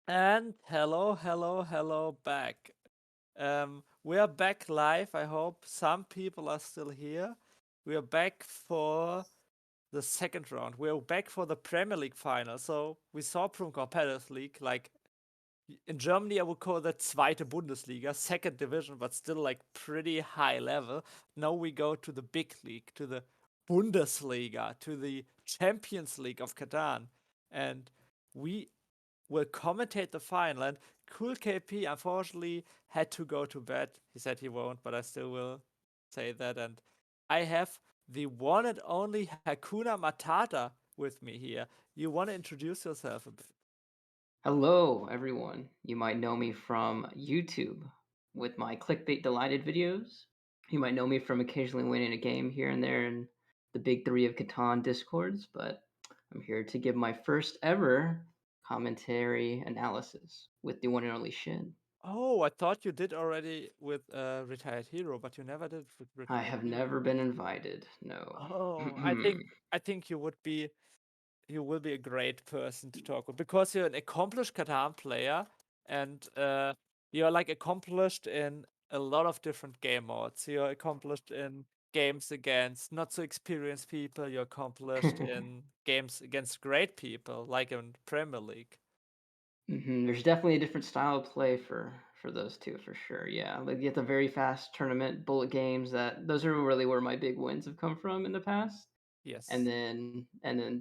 And hello back. We are back live. I hope some people are still here. We are back for the second round. We are back for the Premier League final. So we saw from Competitive League, like in Germany, I would call that Zweite Bundesliga, second division, but still like pretty high level. Now we go to the big league, to the Bundesliga, to the Champions League of Catan. And we will commentate the final. And Cool KP unfortunately had to go to bed. He said he won't, but I still will say that. And I have the one and only Hakuna Matata with me here. You want to introduce yourself a bit? Hello, everyone. You might know me from YouTube with my clickbait delighted videos. You might know me from occasionally winning a game here and there in the big three of Catan discords, but I'm here to give my first ever commentary analysis with the one and only Shin. Oh, I thought you did already with Retired Hero, but you never did with I Retired have Hero. never been invited. No. Oh, I think you will be a great person to talk with because you're an accomplished Catan player and you're like accomplished in a lot of different game modes. You're accomplished in games against not so experienced people. You're accomplished in games against great people, like in Premier League. There's definitely a different style of play for those two for sure. Yeah, like you get the very fast tournament bullet games. Those are really where my big wins have come from in the past. And Yes. then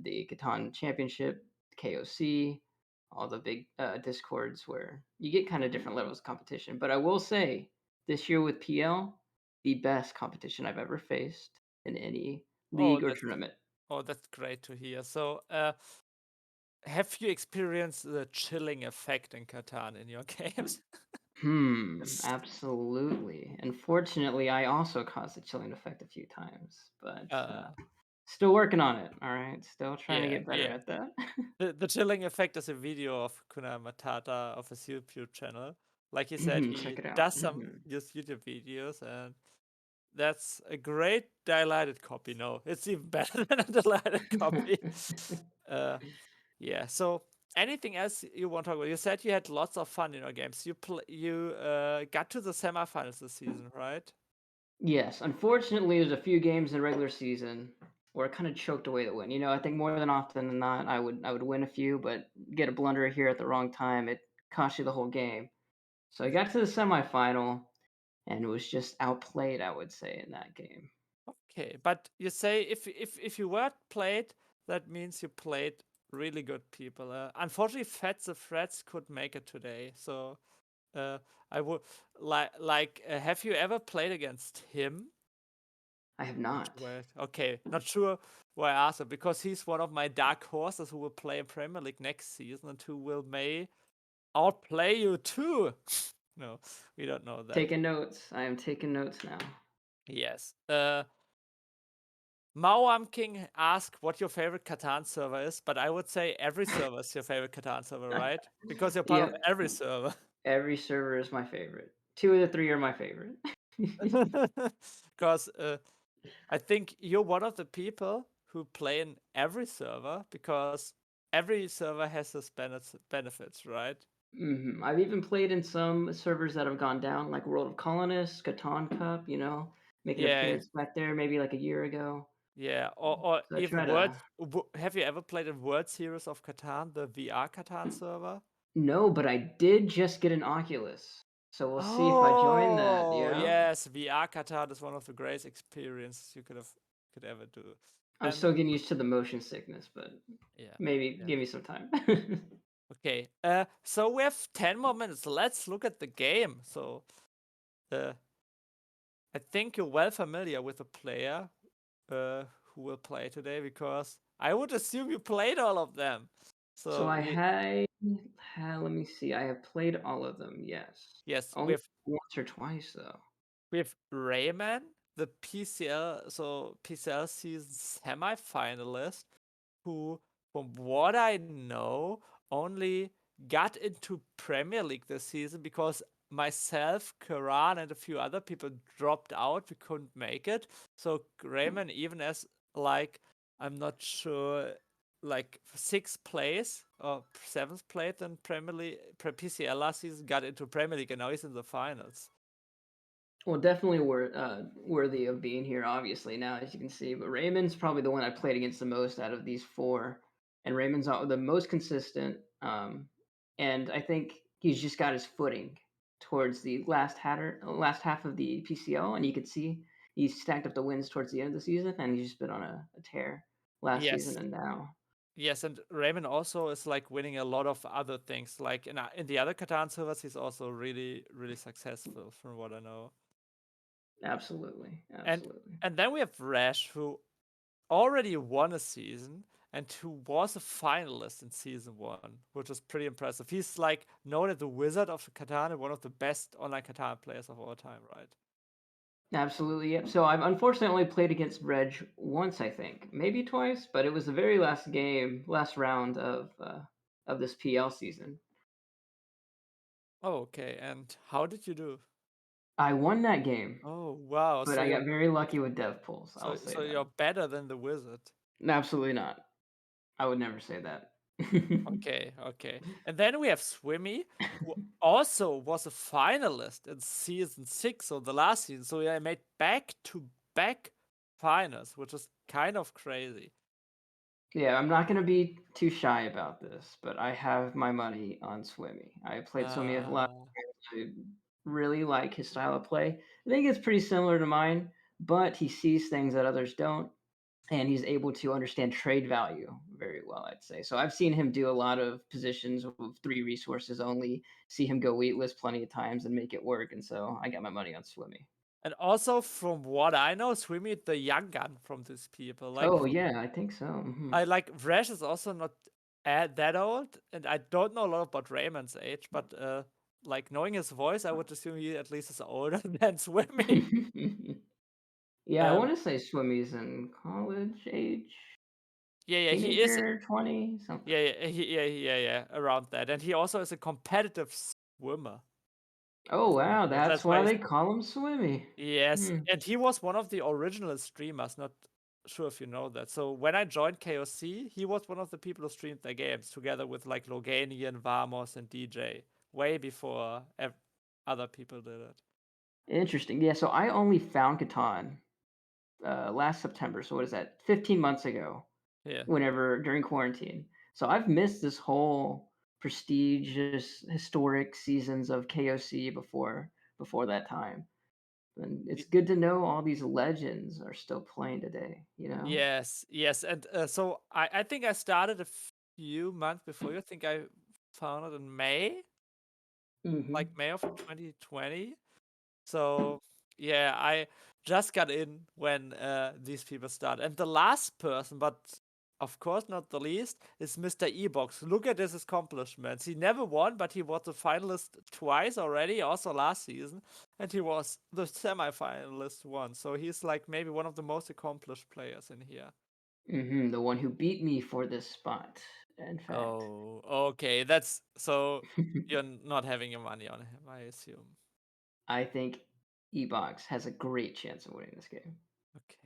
the Catan Championship, KOC, all the big discords where you get kind of different levels of competition. But I will say this year with PL, the best competition I've ever faced in any Oh, league or that's tournament. that's great to hear. So, have you experienced the chilling effect in Catan in your games? Absolutely. Unfortunately, I also caused a chilling effect a few times, but uh, still working on it. All right, still trying to yeah, get better yeah. at that. The chilling effect is a video of Kuna Matata of his YouTube channel. Like he said, Check he it out. does some just YouTube videos, and that's a great dilated copy. No, it's even better than a dilated copy. Uh, yeah. So, anything else you want to talk about? You said you had lots of fun in your games. You got to the semifinals this season, right? Yes, unfortunately, there's a few games in regular season where I kind of choked away the win. I think more than often than not, I would win a few, but get a blunder here at the wrong time, it cost you the whole game. So I got to the semifinal and was just outplayed, I would say, in that game. Okay, but you say if you were played, that means you played really good people. Unfortunately, Fats the Frets could make it today, so uh, I would have you ever played against him? I have Not not. sure. Okay, not sure why I asked him because he's one of my dark horses who will play in Premier League next season and who will may outplay you too. No, we don't know that. Taking notes. I am taking notes now. Yes. Mauam King asked what your favorite Catan server is, but I would say every server is your favorite Catan server, right? Because you're part of Yep, every server. every server is my favorite. Two of the three are my favorite. Because I think you're one of the people who play in every server because every server has its benefits, right? I've even played in some servers that have gone down, like World of Colonists, Catan Cup, make an Yeah, appearance back there maybe like a year ago. yeah. Or So I even try World. to. Have you ever played in World Series of Catan, the VR Catan server? No, but I did just get an Oculus. So we'll see if I join that. Oh, Yeah. yes, VR Qatar is one of the greatest experiences you could ever do. I'm And still getting used to the motion sickness, but yeah, maybe yeah. give me some time. Okay. So we have 10 more minutes. Let's look at the game. So, uh, I think you're well familiar with the player who will play today because I would assume you played all of them. So So I we let me see. I have played all of them, yes. yes, Only once or twice, though. we have Rayman, the PCL season semi-finalist, who, from what I know, only got into Premier League this season because myself, Karan, and a few other people dropped out. We couldn't make it. So Rayman, even as like I'm not sure like 6th place or 7th place in Premier League, PCL last season, got into Premier League, and now he's in the finals. Well, definitely worthy of being here, obviously, now, as you can see. But Raymond's probably the one I played against the most out of these four. And Raymond's the most consistent. And I think he's just got his footing towards the last half of the PCL. And you could see he stacked up the wins towards the end of the season. And he's just been on a tear last season Yes. and now. Yes, and Raymond also is like winning a lot of other things. Like in the other Catan servers, he's also really, really successful, from what I know. Absolutely. And Absolutely. and then we have Vrej, who already won a season and who was a finalist in season 1, which is pretty impressive. He's like known as the Wizard of Catan and one of the best online Catan players of all time, right? Absolutely, yep. So I've unfortunately only played against Vrej once, I think, maybe twice, but it was the very last round of this PL season. Oh, okay. And how did you do? I won that game, Oh, wow. but I got very lucky with dev pulls. I'll say So that. you're better than the Wizard. Absolutely not. I would never say that. Okay, okay. And then we have Swimmy, who also was a finalist in season 6, so the last season. So I made back-to-back finals, which is kind of crazy. Yeah, I'm not gonna be too shy about this, but I have my money on Swimmy. I played Swimmy a lot. Uh, I really like his style of play. I think it's pretty similar to mine, but he sees things that others don't, and he's able to understand trade value very well, I'd say. So I've seen him do a lot of positions with 3 resources only, see him go wheatless plenty of times and make it work, and so I got my money on Swimmy. and also, from what I know, Swimmy the young gun from these people. Like, Oh, yeah, I think so. Mhm. I like Vrej is also not that old, and I don't know a lot about Raymond's age, but like knowing his voice, I would assume he at least is older than Swimmy. Yeah, I Um, wanna say Swimmy's in college age, yeah, he is. teenager, 20, something. Yeah, around that. And he also is a competitive swimmer. Oh, wow, That's that's why why he's, they call him Swimmy. yes, Hmm. and he was one of the original streamers. Not sure if you know that. So when I joined KOC, he was one of the people who streamed their games together with like Loganian, Vamos, and DJ, way before other people did it. Interesting. Yeah, so I only found Catan, last September, so what is that? 15 months ago. Yeah. Whenever during quarantine. So I've missed this whole prestigious historic seasons of KOC before that time. And it's Y- good to know all these legends are still playing today, you know? Yes. And so I think I started a few months before you. I think I found it in May, like Mhm. May of 2020. So yeah, I just got in when these people start. And the last person, but of course not the least, is Mr. EBOX. Look at his accomplishments. He never won, but he was a finalist twice already, also last season, and he was the semi-finalist once. So he's like maybe one of the most accomplished players in here. Mhm, the one who beat me for this spot, in fact. Oh, okay. That's so you're not having your money on him, I assume. I think EBOX has a great chance of winning this game. Okay.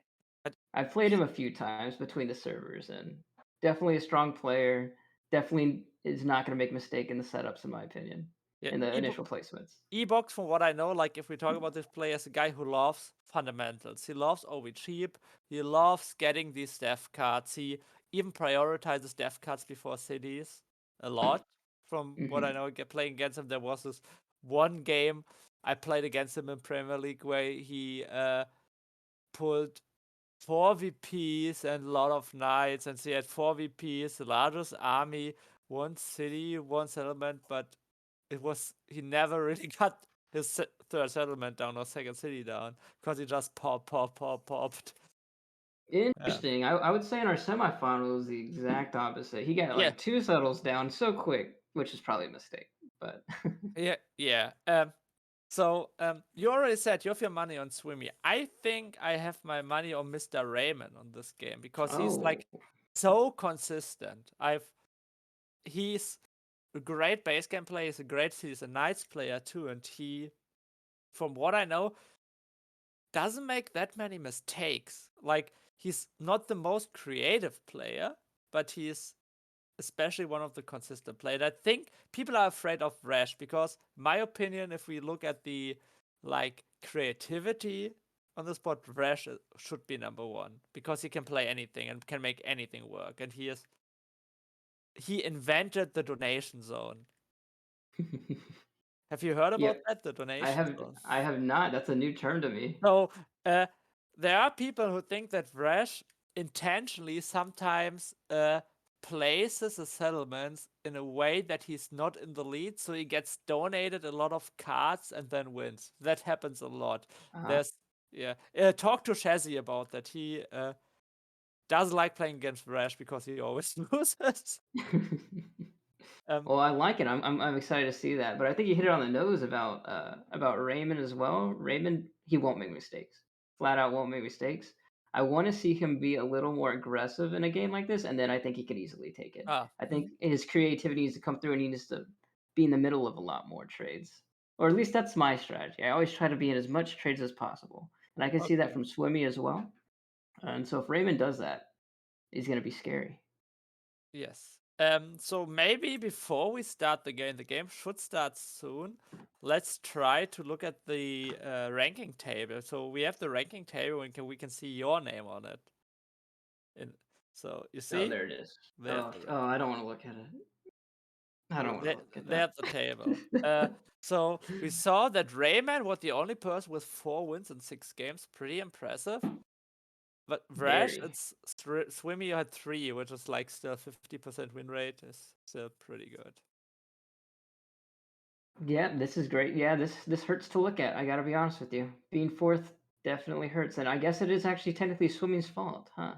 But I've played him a few times between the servers and definitely a strong player. Definitely is not going to make a mistake in the setups, in my opinion, yeah, in the initial placements. EBOX, from what I know, like if we talk about this player, is a guy who loves fundamentals. He loves OV cheap. He loves getting these dev cards. He even prioritizes dev cards before cities a lot. From what I Hmm. know, playing against him, there was this one game I played against him in Premier League where he pulled 4 VPs and a lot of knights, and so he had 4 VPs, the largest army, one city, one settlement, but it was he never really got his third settlement down or second city down because he just popped. Yeah, Interesting. I would say in our semifinal it was the exact opposite. He got yeah, like 2 settles down so quick, which is probably a mistake. But yeah. So you already said you have your money on Swimmy. I think I have my money on Mr. Raymond on this game because he's oh, like so consistent. He's a great base game player. He's a Knights player too, and he, from what I know, doesn't make that many mistakes. Like he's not the most creative player, but he's especially one of the consistent players. I think people are afraid of Vrej because, my opinion, if we look at the like creativity on the spot, Vrej should be number one because he can play anything and can make anything work, and he invented the donation zone. Have you heard Yeah, about that? The I donation have zone. I have not. That's a new term to me. So there are people who think that Vrej intentionally sometimes places the settlements in a way that he's not in the lead, so he gets donated a lot of cards and then wins. That happens a lot. Uh-huh. There's yeah. Talk to Shazzy about that. He doesn't like playing against Vrej because he always loses. Um, Well, I like it. I'm excited to see that. But I think you hit it on the nose about Raymond as well. Raymond, he won't make mistakes. Flat out won't make mistakes. I want to see him be a little more aggressive in a game like this, and then I think he could easily take it. I think his creativity needs to come through, and he needs to be in the middle of a lot more trades. Or at least that's my strategy. I always try to be in as much trades as possible, and I can see that okay. from Swimmy as well. And so if Raymond does that, he's going to be scary. Yes. So maybe before we start the game should start soon. Let's try to look at the ranking table. So we have the ranking table and we can see your name on it. In, so you Oh, see, there it is. there's Oh, the oh, I don't want to look at it. I don't want to look at that. there's the table. So we saw that Rayman was the only person with 4 wins in 6 games. Pretty impressive. But Vrej and Very. Swimmy had 3, which is like still 50% win rate is still pretty good. Yeah, this is great. Yeah, this hurts to look at. I got to be honest with you. Being fourth definitely hurts, and I guess it is actually technically Swimming's fault, huh?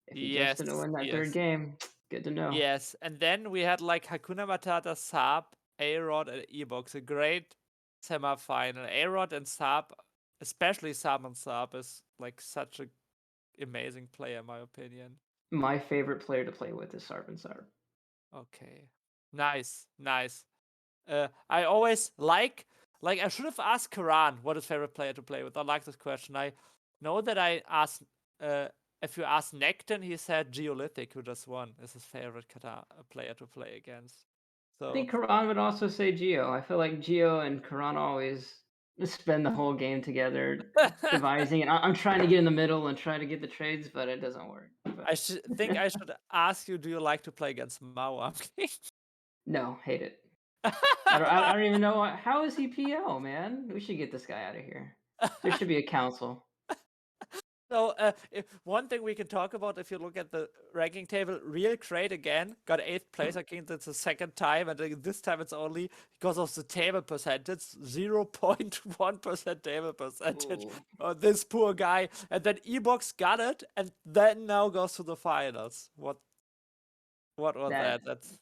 If he just didn't Yes, win that third yes. game, good to know. Yes, and then we had like Hakuna Matata, Saab, A-Rod, and EBOX. A great semi-final. A-Rod and Saab, especially Saab and Saab, is like such a amazing player in my opinion. My favorite player to play with is Sarp and Sarp. Okay, nice, nice. I always like I should have asked Karan what his favorite player to play with. I like this question. I know that I asked if you ask Necton, he said Geolithic, who just won, is his favorite player to play against. I So think Karan would also say Geo. I feel like Geo and Karan always spend the whole game together devising, and I'm trying to get in the middle and try to get the trades, but it doesn't work. I But think I should ask you, do you like to play against Mao? I'm kidding. no, hate it. I don't even know how is he PL, man? We should get this guy out of here. There should be a council. So, one thing we can talk about, if you look at the ranking table, Real Crate again got 8th place. I think that's the second time, and this time it's only because of the table percentage, 0.1% table percentage. Ooh, Oh, this poor guy. And then EBOX got it, and then now goes to the finals. What was that that? That's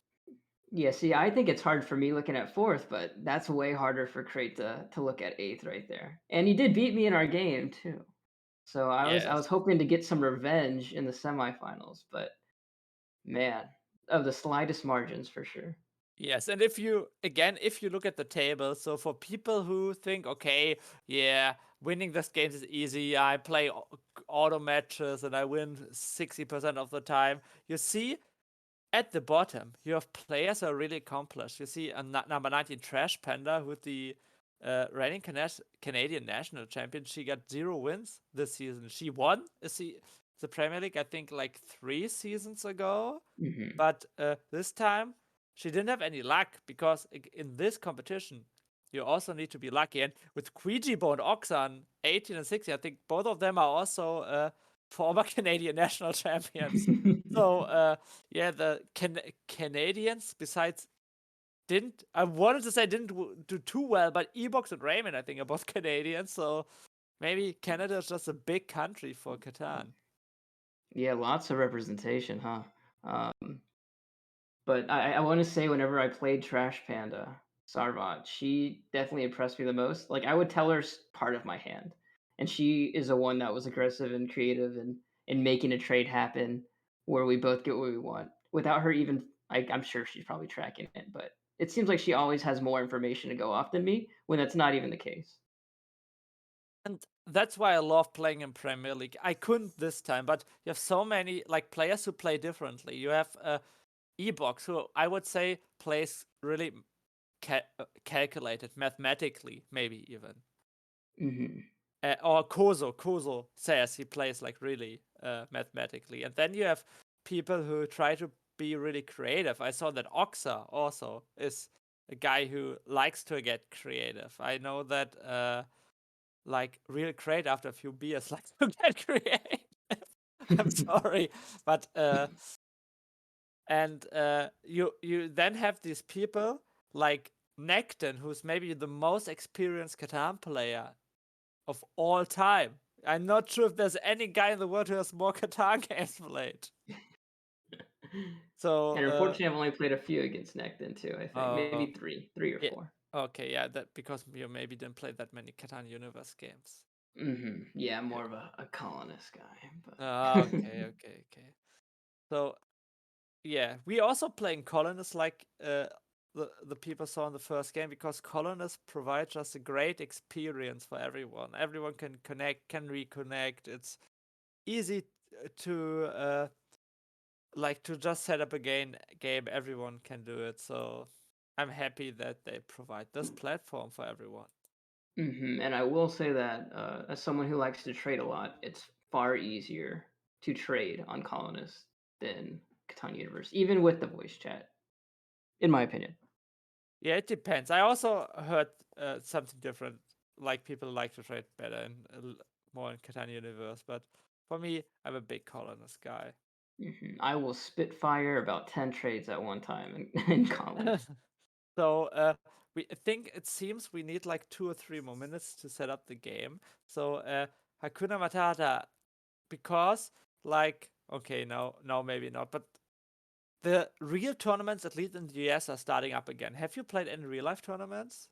yeah. See, I think it's hard for me looking at fourth, but that's way harder for Crate to look at eighth right there. And he did beat me in our game too. So I was yes. hoping to get some revenge in the semifinals, but man, of the slightest margins for sure. Yes, and if you look at the table, so for people who think, okay, yeah, winning this game is easy, I play auto matches and I win 60% of the time, you see at the bottom, you have players who are really accomplished. You see a number 19 Trash Panda with the reigning Canadian national champion. She got 0 wins this season. She won the Premier League, I think, like 3 seasons ago. Hmm. But this time, she didn't have any luck because in this competition, you also need to be lucky. And with Kwijibo and Oxan, 18 and 16, I think both of them are also former Canadian national champions. So yeah, the Canadians besides didn't I wanted to say didn't do too well, but EBOX and Raymond I think are both Canadians. So maybe Canada is just a big country for Catan. Yeah, lots of representation, huh? Um, But I wanna say whenever I played Trash Panda, Sarvat, she definitely impressed me the most. Like, I would tell her part of my hand, and she is the one that was aggressive and creative and in making a trade happen where we both get what we want. Without her even I'm sure she's probably tracking it, but it seems like she always has more information to go off than me when that's not even the case. And that's why I love playing in Premier League. I couldn't this time, but you have so many like players who play differently. You have EBOX, who I would say plays really calculated mathematically, maybe even. Or Kozo says he plays like really mathematically. And then you have people who try to be really creative. I saw that Oxa also is a guy who likes to get creative. I know that like real great after a few beers likes to get creative. I'm sorry, but and you then have these people like Necton, who's maybe the most experienced Catan player of all time. I'm not sure if there's any guy in the world who has more Catan games played. So And unfortunately, I've only played a few against Necton too. I think maybe three or yeah, four. okay, yeah, that because you maybe didn't play that many Catan Universe games. Yeah, I'm Yeah. more of a colonist guy. But Okay. So yeah, we also playing colonists like the people saw in the first game, because colonists provide just a great experience for everyone. Everyone can connect, can reconnect. It's easy to like to just set up a game. Everyone can do it. So I'm happy that they provide this platform for everyone. And I will say that as someone who likes to trade a lot, it's far easier to trade on colonists than Catan Universe, even with the voice chat, in my opinion. Yeah, it depends. I also heard something different. Like people like to trade better and more in Catan Universe, but for me, I'm a big colonist guy. I will spitfire about 10 trades at one time in Colin. So we think it seems we need like 2 or 3 more minutes to set up the game. So Hakuna Matata, because like okay, no, maybe not, but the real tournaments, at least in the US, are starting up again. Have you played any real life tournaments?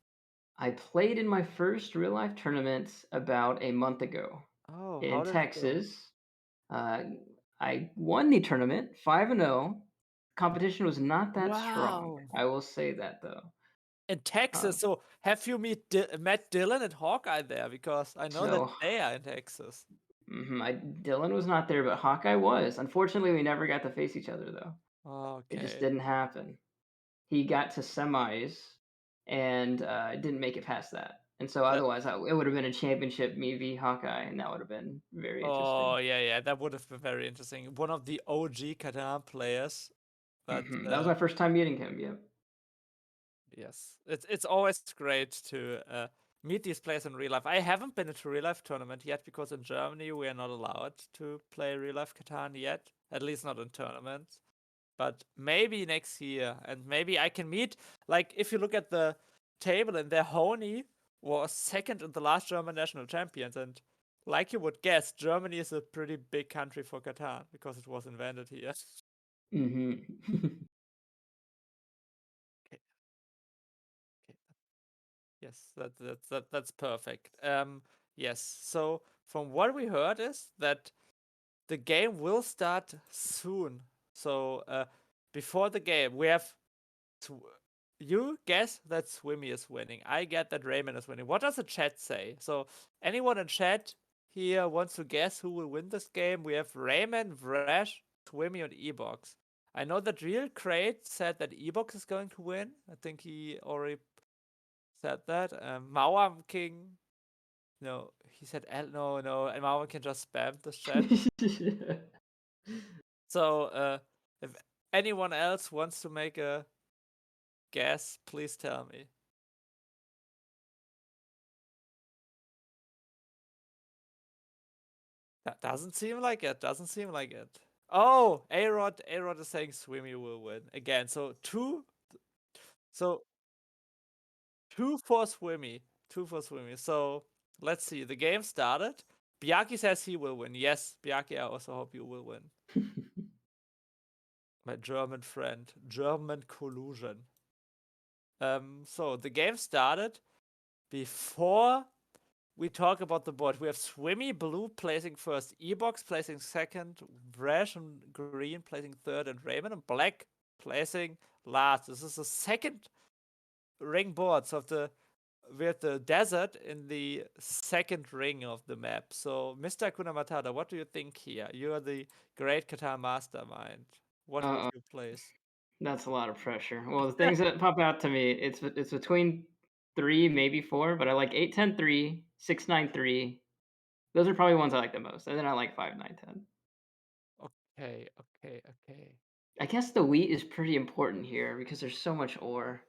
I played in my first real life tournament about a month ago Oh, in how did it go? Texas. Uh, I won the tournament 5-0. Competition was not that strong. Wow. I will say that though. In Texas. Um, So have you met Dylan and Hawkeye there? Because I know that so they are in Texas. Dylan was not there, but Hawkeye was. Unfortunately, we never got to face each other though. It just Okay. didn't happen. He got to semis and didn't make it past that. And so That, otherwise, it would have been a championship, me v Hawkeye, and that would have been very interesting. oh yeah, that would have been very interesting. One of the OG Catan players. But That was my first time meeting him. Yep. yes, it's always great to meet these players in real life. I haven't been to a real life tournament yet because in Germany we are not allowed to play real life Catan yet. At least not in tournaments. But maybe next year, and maybe I can meet. Like if you look at the table, and there, Honey was second in the last German national champions, and like you would guess, Germany is a pretty big country for Catan because it was invented here. Mm-hmm. Okay, okay. Yes, that's perfect. Yes. So from what we heard is that the game will start soon. So before the game, we have you guess that Swimmy is winning. I get that Raymond is winning. What does the chat say? So anyone in chat here wants to guess who will win this game? We have Raymond, Vrej, Swimmy, and EBOX. I know that Real Crate said that EBOX is going to win. I think he already said that. Mauam King, no, he said no, and Mauam can just spam the chat. So if anyone else wants to make a guess, please tell me. That doesn't seem like it. Doesn't seem like it. Oh, A-Rod is saying Swimmy will win again. So so two for Swimmy. Two for Swimmy. So let's see. The game started. Biaki says he will win. Yes, Biaki, I also hope you will win. My German friend. German collusion. So the game started before we talk about the board. We have Swimmy Blue placing first, EBOX placing second, Vrej and Green placing third, and Raymond and Black placing last. This is the second ring boards of the we're at the desert in the second ring of the map. So, Mr. Hakuna Matata, what do you think here? You are the great Catan mastermind. What would Uh, you place? that's a lot of pressure. Well, the things that pop out to me, it's between 3, maybe 4, but I like 8, 10, 3, 6, 9, 3. Those are probably ones I like the most, and then I like 5, 9, 10. Okay, okay, okay. I guess the wheat is pretty important here because there's so much ore.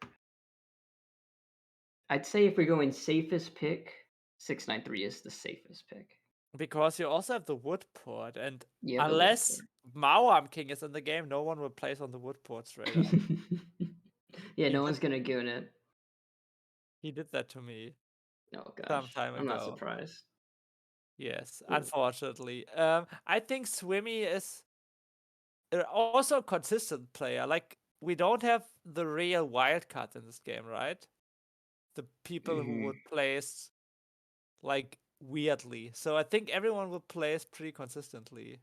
I'd say if we're going safest pick, 693 is the safest pick. Because you also have the wood port, and Yeah, the wood unless port. Mawam King is in the game, no one will place on the wood port straight up. Yeah, He no did one's gonna goon it. he did that to me Oh some gosh, time I'm not ago. surprised. Yes, Ooh. unfortunately. I think Swimmy is also a consistent player. Like, we don't have the real wildcard in this game, right? The people who Mhm. would place like weirdly. So I think everyone will place pretty consistently.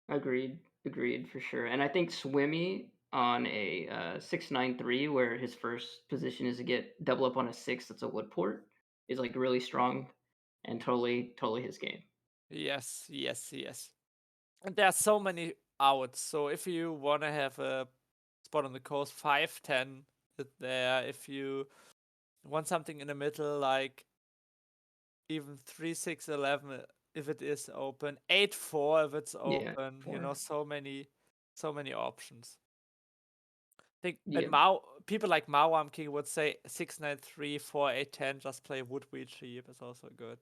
Agreed, agreed for sure. And I think Swimmy on a 693, where his first position is to get double up on a six that's a wood port, is like really strong and totally his game. Yes, yes, yes. And there are so many outs. So if you want to have a spot on the coast, 5-10 is there. If you want something in the middle, like even 3-6-11 if it is open, 8-4 if it's Yeah, open, four. so many options. I think and Yeah. people like Mawam King would say 6-9-3, 4-8-10, just play wood wheat sheep is also good.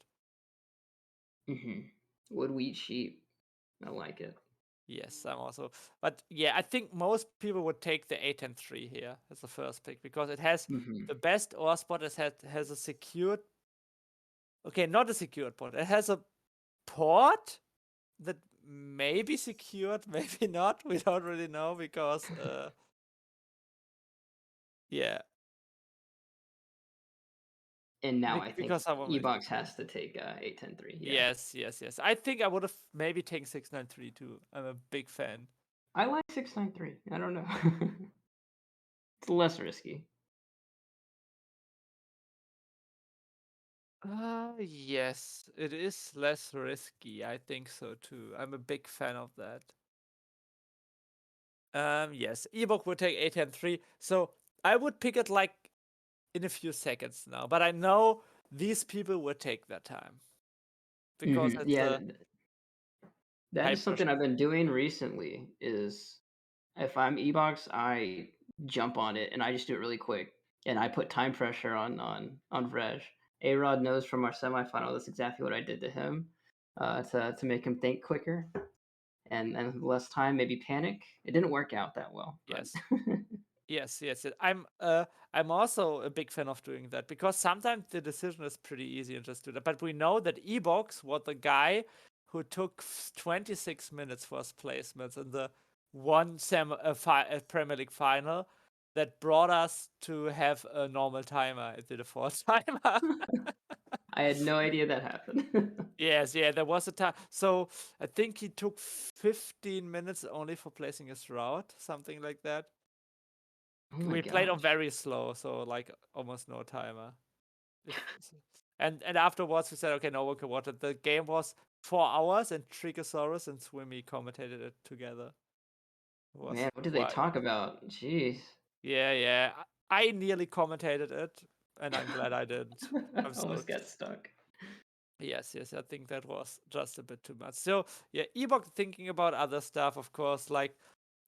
Wood, wheat, sheep. I like it. Yes, I'm also. But yeah, I think most people would take the 8-3 here as the first pick because it has hmm the best ore spot. It has a secured. Okay, not a secured port. It has a port that may be secured, maybe not. We don't really know because, yeah, And now I think because someone made EBOX it. has to take 8, 10, 3. Yeah. Yes, yes, yes. I think I would have maybe taken 6-9-3 too. I'm a big fan. I like 693. I don't know. It's less risky. Yes, it is less risky. I think so too. I'm a big fan of that. Yes, ebook would take 8-10-3. So I would pick it like in a few seconds now, but I know these people would take their time because it's Yeah, a that high is something pressure. I've been doing recently is if I'm EBOX, I jump on it and I just do it really quick. And I put time pressure on Vrej. A-Rod knows from our semifinal that's exactly what I did to him, to make him think quicker and less time, maybe panic. It didn't work out that well, but Yes. Yes, yes, yes. I'm also a big fan of doing that because sometimes the decision is pretty easy and just do that. But we know that EBOX was the guy who took 26 minutes for his placements in the one Premier League final that brought us to have a normal timer instead of four timer. I had no idea that happened. Yes, yeah, there was a time. So I think he took 15 minutes only for placing his route, something like that. Oh my We played on gosh. very slow, so like almost no timer. If and afterwards we said, okay, no one can watch it. The game was 4 hours, and Trigosaurus and Swimmy commentated it together. It was Man, what did they wild. talk about? Jeez. Yeah, yeah. I nearly commentated it, and I'm glad I didn't. I'm so Almost got stuck. yes, yes. I think that was just a bit too much. So yeah, Ebook thinking about other stuff, of course, like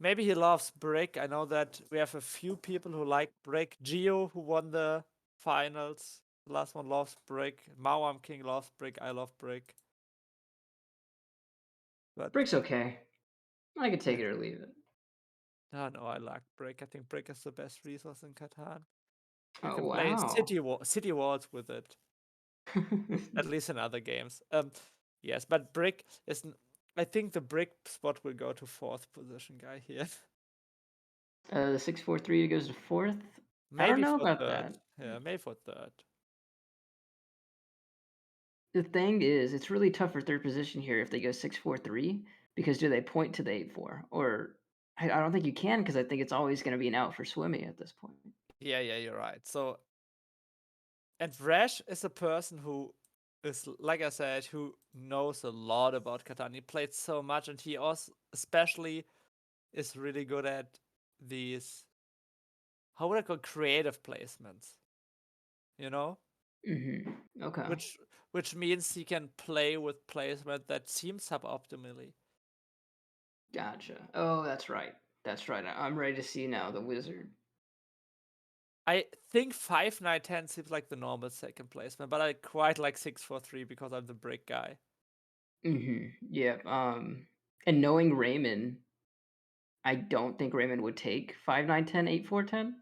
maybe he loves Brick. I know that we have a few people who like Brick. Geo, who won the finals, the last one loves Brick. Mawam King loves Brick. I love Brick. But Brick's okay. I could take yeah, it or leave it. no, no, I like Brick. I think Brick is the best resource in Catan. You Oh can play wow. city walls with it, at least in other games. Yes, but Brick is. I think the Brick spot will go to fourth position guy here. The 643 goes to fourth. I don't Maybe know for about third. that. Yeah, maybe for third. The thing is, it's really tough for third position here if they go 643 because do they point to the 8-4 or I don't think you can because I think it's always going to be an out for Swimmy at this point. Yeah, yeah, you're right. So And Vrej is a person who is, like I said, who knows a lot about Catan. He played so much, and he also, especially, is really good at these, how would I call, creative placements. You know, Okay. which means he can play with placement that seems suboptimally. Gotcha. Oh, that's right. That's right. I'm ready to see now the wizard. I think 5-9-10 seems like the normal second placement, but I quite like 6-4-3 because I'm the brick guy. Yep. And knowing Raymond, I don't think Raymond would take 5 9 10 8 4 10.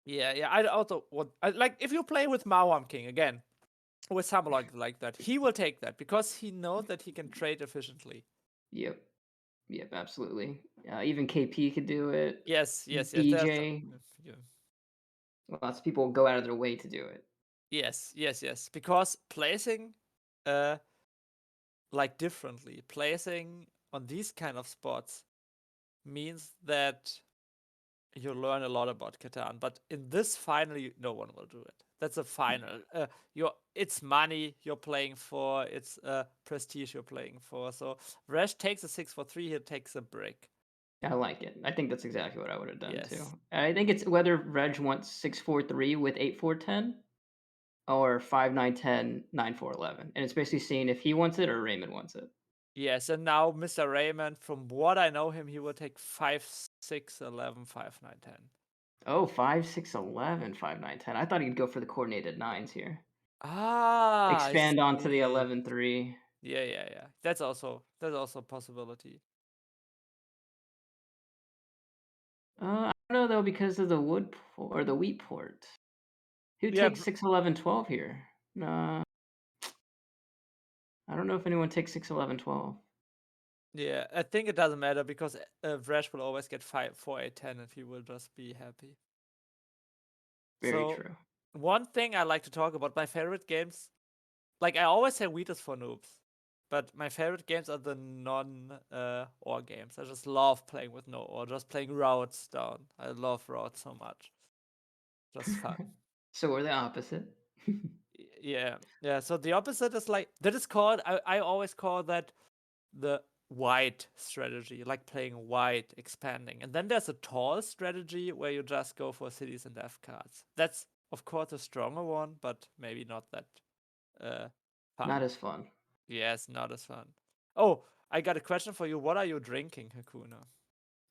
Yeah. I also want, like, if you play with Mawam King again, with someone like that, he will take that because he knows that he can trade efficiently. Yep. Yep, absolutely. Even KP could do it. Yes. There's DJ. yeah. Lots of people go out of their way to do it. Yes. Because placing, uh, like differently, placing on these kind of spots means that you learn a lot about Catan. But in this final, no one will do it. That's a final. It's money you're playing for. It's prestige you're playing for. So Resh takes a 6-4-3. He takes a brick. I like it. I think that's exactly what I would have done too. Yes. I think it's whether Reg wants 6 4 3 with 8 4 10 or 5 9 10 9 4 11, and it's basically seeing if he wants it or Raymond wants it. Yes, and now Mr. Raymond, from what I know him, he will take 5-6-11, 5-9-10. Oh, 5 6 11 5 9 10. I thought he'd go for the coordinated nines here. Ah, I Expand onto the see. 11 3. Yeah. That's also a possibility. I don't know though because of the or the wheat port. Who Yeah, takes 6 11 12 here? I don't know if anyone takes 6 11 12. yeah. I think it doesn't matter because Vrej will always get 5-4-8-10 and he will just be happy. Very So true. one thing I like to talk about, my favorite games, like I always say Wheat is for noobs, but my favorite games are the non-ore games. I just love playing with no ore, just playing routes down. I love routes so much. Just fun. So we're the opposite. Yeah. So the opposite is like, that is called, I always call that the wide strategy, like playing wide, expanding. And then there's a tall strategy where you just go for cities and F cards. That's, of course, a stronger one, but maybe not that fun. Not as fun. Yes, not as fun. Oh, I got a question for you. What are you drinking, Hakuna?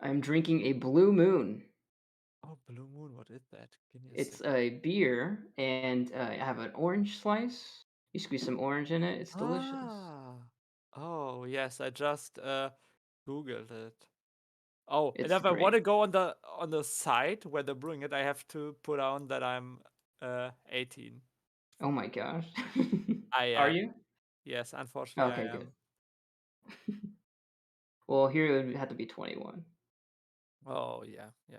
I'm drinking a Blue Moon. Oh, Blue Moon, what is that? Give me a It's second. a beer, and I have an orange slice. You squeeze some orange in it. It's delicious. Ah. Oh, yes, I just Googled it. Oh, and It's if I want to great. go on the site where they're brewing it, I have to put on that I'm 18. Oh my gosh. I Are am. you? Yes, unfortunately I Okay, good. am. Well, here it would have to be 21. Oh, yeah.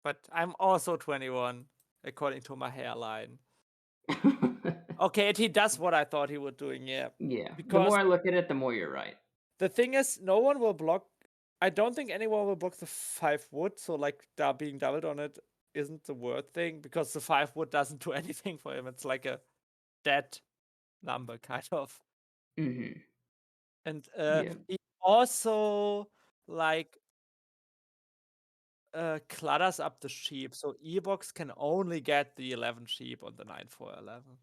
But I'm also 21, according to my hairline. Okay, and he does what I thought he would doing, yeah. Yeah. The Because more I look at it, the more you're right. the thing is, no one will block. I don't think anyone will block the 5 wood, so like being doubled on it isn't the word thing because the 5 wood doesn't do anything for him. It's like a dead number, kind of. Mm-hmm. And Yeah. he also like clutters up the sheep, so EBOX can only get the 11 sheep on the 9-4-11.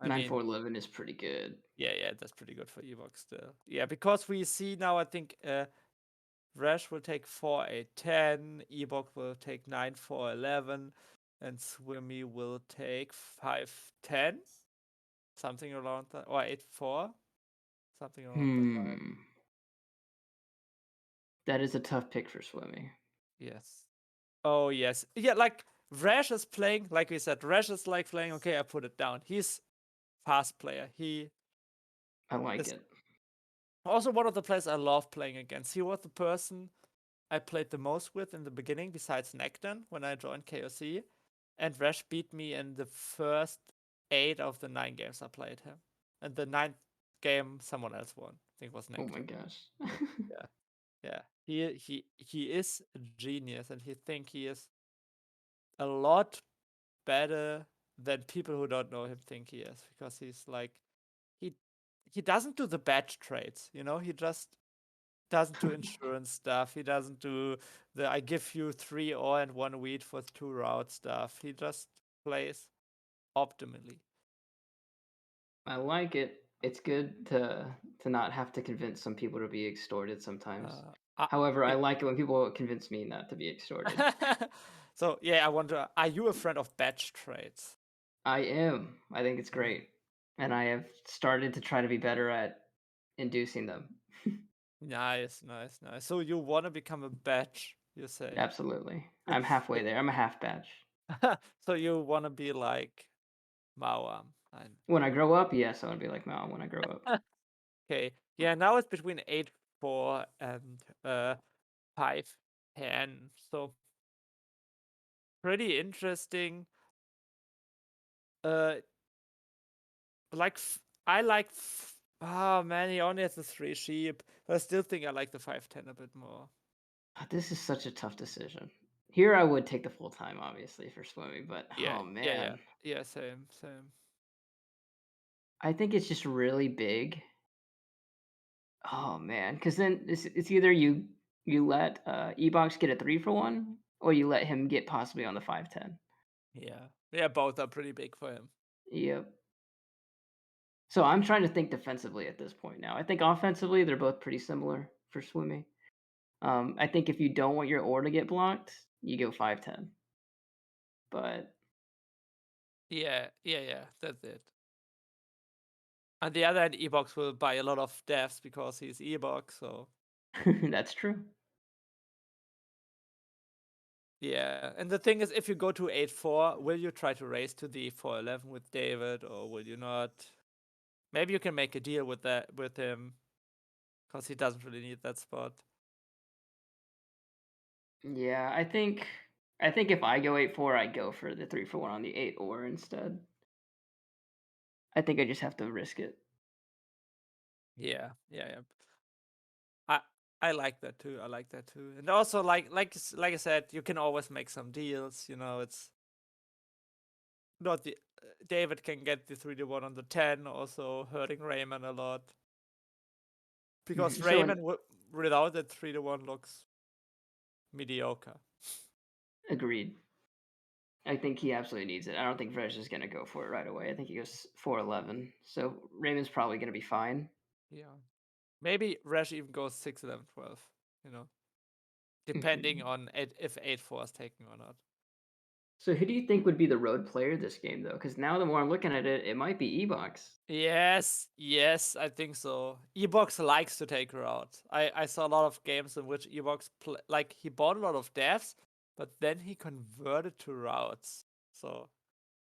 I 9 mean, 4 11 is pretty good. yeah, that's pretty good for EBOX still. Yeah, because we see now, I think Vrej will take 4-8-10, EBOX will take 9-4-11, and Swimmy will take 5-10, something around that, or 8-4, something around that line. That is a tough pick for Swimmy. Yes. Oh yes. Yeah, like Vrej is playing, like we said, Vrej is like playing, okay, I put it down. He's fast player. He I like is it. also one of the players I love playing against. He was the person I played the most with in the beginning, besides Necton when I joined KOC. And Vrej beat me in the first 8 of the 9 games I played him. And the 9th game someone else won. I think it was Oh my Necton. gosh. Yeah. He is a genius, and he think he is a lot better than people who don't know him think he is, because he's like he he doesn't do the bad trades, you know. He just doesn't do insurance stuff. He doesn't do the I give you 3 ore and 1 wheat for 2 route stuff. He just plays optimally. I like it. It's good to not have to convince some people to be extorted sometimes. Uh, However, I yeah. like it when people convince me not to be extorted. So yeah, I wonder, are you a friend of batch trades? I am. I think it's Yeah. great. And I have started to try to be better at inducing them. Nice, nice, nice. So you want to become a batch, you say? Absolutely. I'm halfway there. I'm a half batch. So you want to be like Mawam. When I grow up, yes, I want to be like Mom when I grow up. Okay. Yeah, now it's between 8-4 and 5-10. So pretty interesting. Uh, like I like. Oh man, he only has the 3 sheep, but I still think I like the 5-10 a bit more. This is such a tough decision. Here, I would take the full time, obviously, for swimming, but Yeah, oh yeah, yeah, man, yeah. Same, same. I think it's just really big. Oh man, because then it's either you let EBOX get a 3-for-1, or you let him get possibly on the 5-10. Yeah, yeah. Both are pretty big for him. Yep. So I'm trying to think defensively at this point now. I think offensively they're both pretty similar for swimming. I think if you don't want your ore to get blocked, you go 5-10. But Yeah, yeah, yeah. That's it. On the other hand, EBOX will buy a lot of deaths because he's EBOX. So that's true. yeah, and the thing is, if you go to 8-4, will you try to race to the 4-11 with David, or will you not? Maybe you can make a deal with that with him, because he doesn't really need that spot. Yeah, I think if I go 8-4, I go for the 3-for-1 on the 8 ore instead. I think I just have to risk it. Yeah, yeah, yeah. I I like that too. I like that too. And also, like I said, you can always make some deals. You know, it's not the David can get the 3-1 on the 10, also hurting Raymond a lot, because So an Raymond without that 3-1 looks mediocre. agreed. I think he absolutely needs it. I don't think Vrej is gonna go for it right away. I think he goes 4-11. So Raymond's probably gonna be fine. Yeah, maybe Rash even goes 6-11-12. You know, depending Mhm. on if 8-4 is taken or not. So who do you think would be the road player this game though? Because now the more I'm looking at it, it might be EBOX. Yes, yes, I think so. EBOX likes to take routes. I saw a lot of games in which EBOX like he bought a lot of devs, but then he converted to routes. So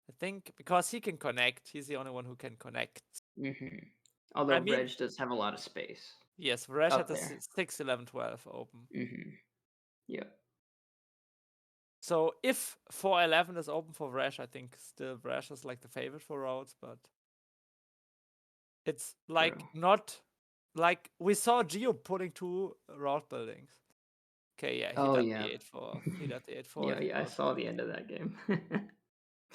I think because he can connect, he's the only one who can connect. I Although mean, Vrej does have a lot of space yes, Vrej had up the there. 6-11-12 open. Yep. So if 4-11 is open for Vrej, I think still Vrej is like the favorite for routes, but it's True. like not like we saw Geo putting 2 route buildings. Okay, yeah, he Oh did the yeah. 8-4. He did the 8-4. Yeah, He yeah. I goes, saw the end of that game.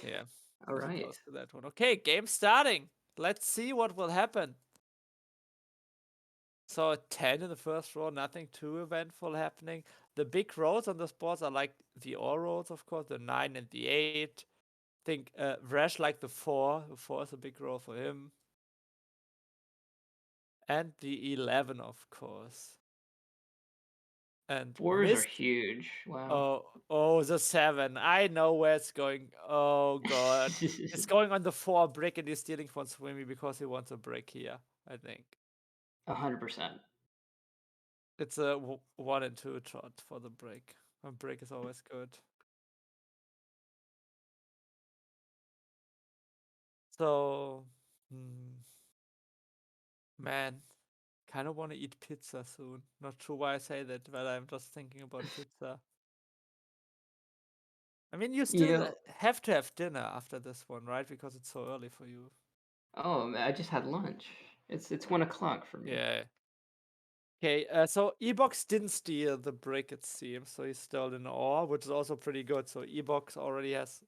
yeah, All he right. goes to that one. Okay, game starting. Let's see what will happen. So a 10 in the first row, nothing too eventful happening. The big roads on the sports are like the all roads, of course, the 9 and the 8. Think Vrash like the 4. The 4 is a big row for him. And the 11, of course. And Fours are missed. huge. Wow. Oh, the 7. I know where it's going. Oh god. It's going on the 4 brick, and he's stealing from Swimmy because he wants a brick here, I think. 100%. It's a 1 and 2 shot for the brick. A brick is always good. So, man, kind of want to eat pizza soon. Not sure why I say that, but I'm just thinking about pizza. I mean, you You still know, have to have dinner after this one, right? Because it's so early for you. oh, man, I just had lunch. It's 1 o'clock for me. Yeah. Okay, so EBOX didn't steal the brick, it seems. So he stole an ore, which is also pretty good. So EBOX already has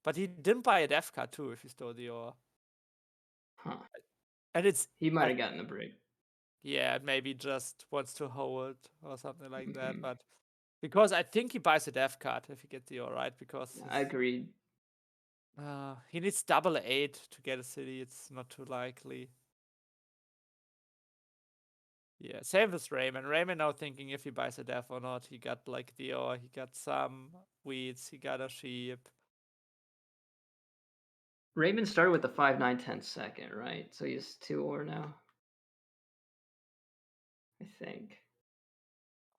But he didn't buy a death card too if he stole the ore. Huh. And it's He might like, have gotten the break. yeah, maybe just wants to hold or something like that. Mhm. But because I think he buys a death card if he gets the ore, right? Because I agreed. he needs double 8 to get a city. It's not too likely. Yeah, same with Raymond. Raymond now thinking if he buys a death or not. He got like the ore, he got some weeds, he got a sheep. Raymond started with the 5, 9, 10 second, right? So he's 2 ore now. I think.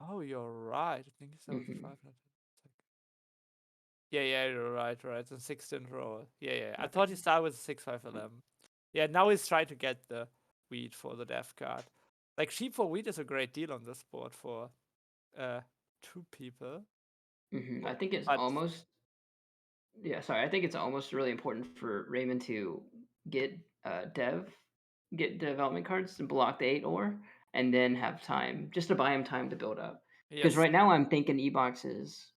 Oh, you're right. I think he's with Mhm. 5. Yeah, you're right. It's a 16th roll. Yeah. I Okay. thought he started with 6-5-11. Yeah, now he's trying to get the wheat for the death card. Like sheep for wheat is a great deal on this board for 2 people. I think it's But almost I think it's almost really important for Raymond to get get development cards to block the 8 ore, and then have time just to buy him time to build up. Because yes, right now I'm thinking E-boxes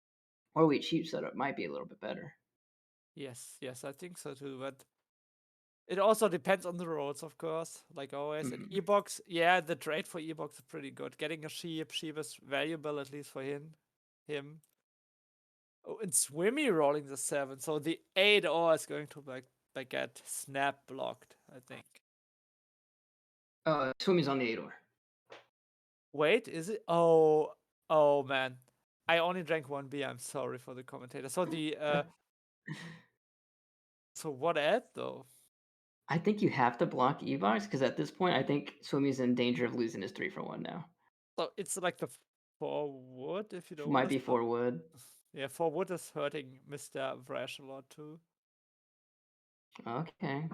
or wheat sheep setup might be a little bit better. yes, I think so too. But it also depends on the roads, of course, like always. In Mhm. EBOX, yeah, the trade for EBOX is pretty good. Getting a sheep is valuable at least for him. Oh, and Swimmy rolling the 7, so the 8 ore is going to like get snap blocked, I think. Swimmy's on the 8 ore. Wait, is it? Oh man, I only drank one beer. I'm sorry for the commentator. So the so what ad though? I think you have to block E-box because at this point I think Swimmy's in danger of losing his 3 for 1 now. So it's like the 4 wood if you don't want Might to be stop. 4 wood. Yeah, 4 wood is hurting Mr. Vrej a lot too. Okay.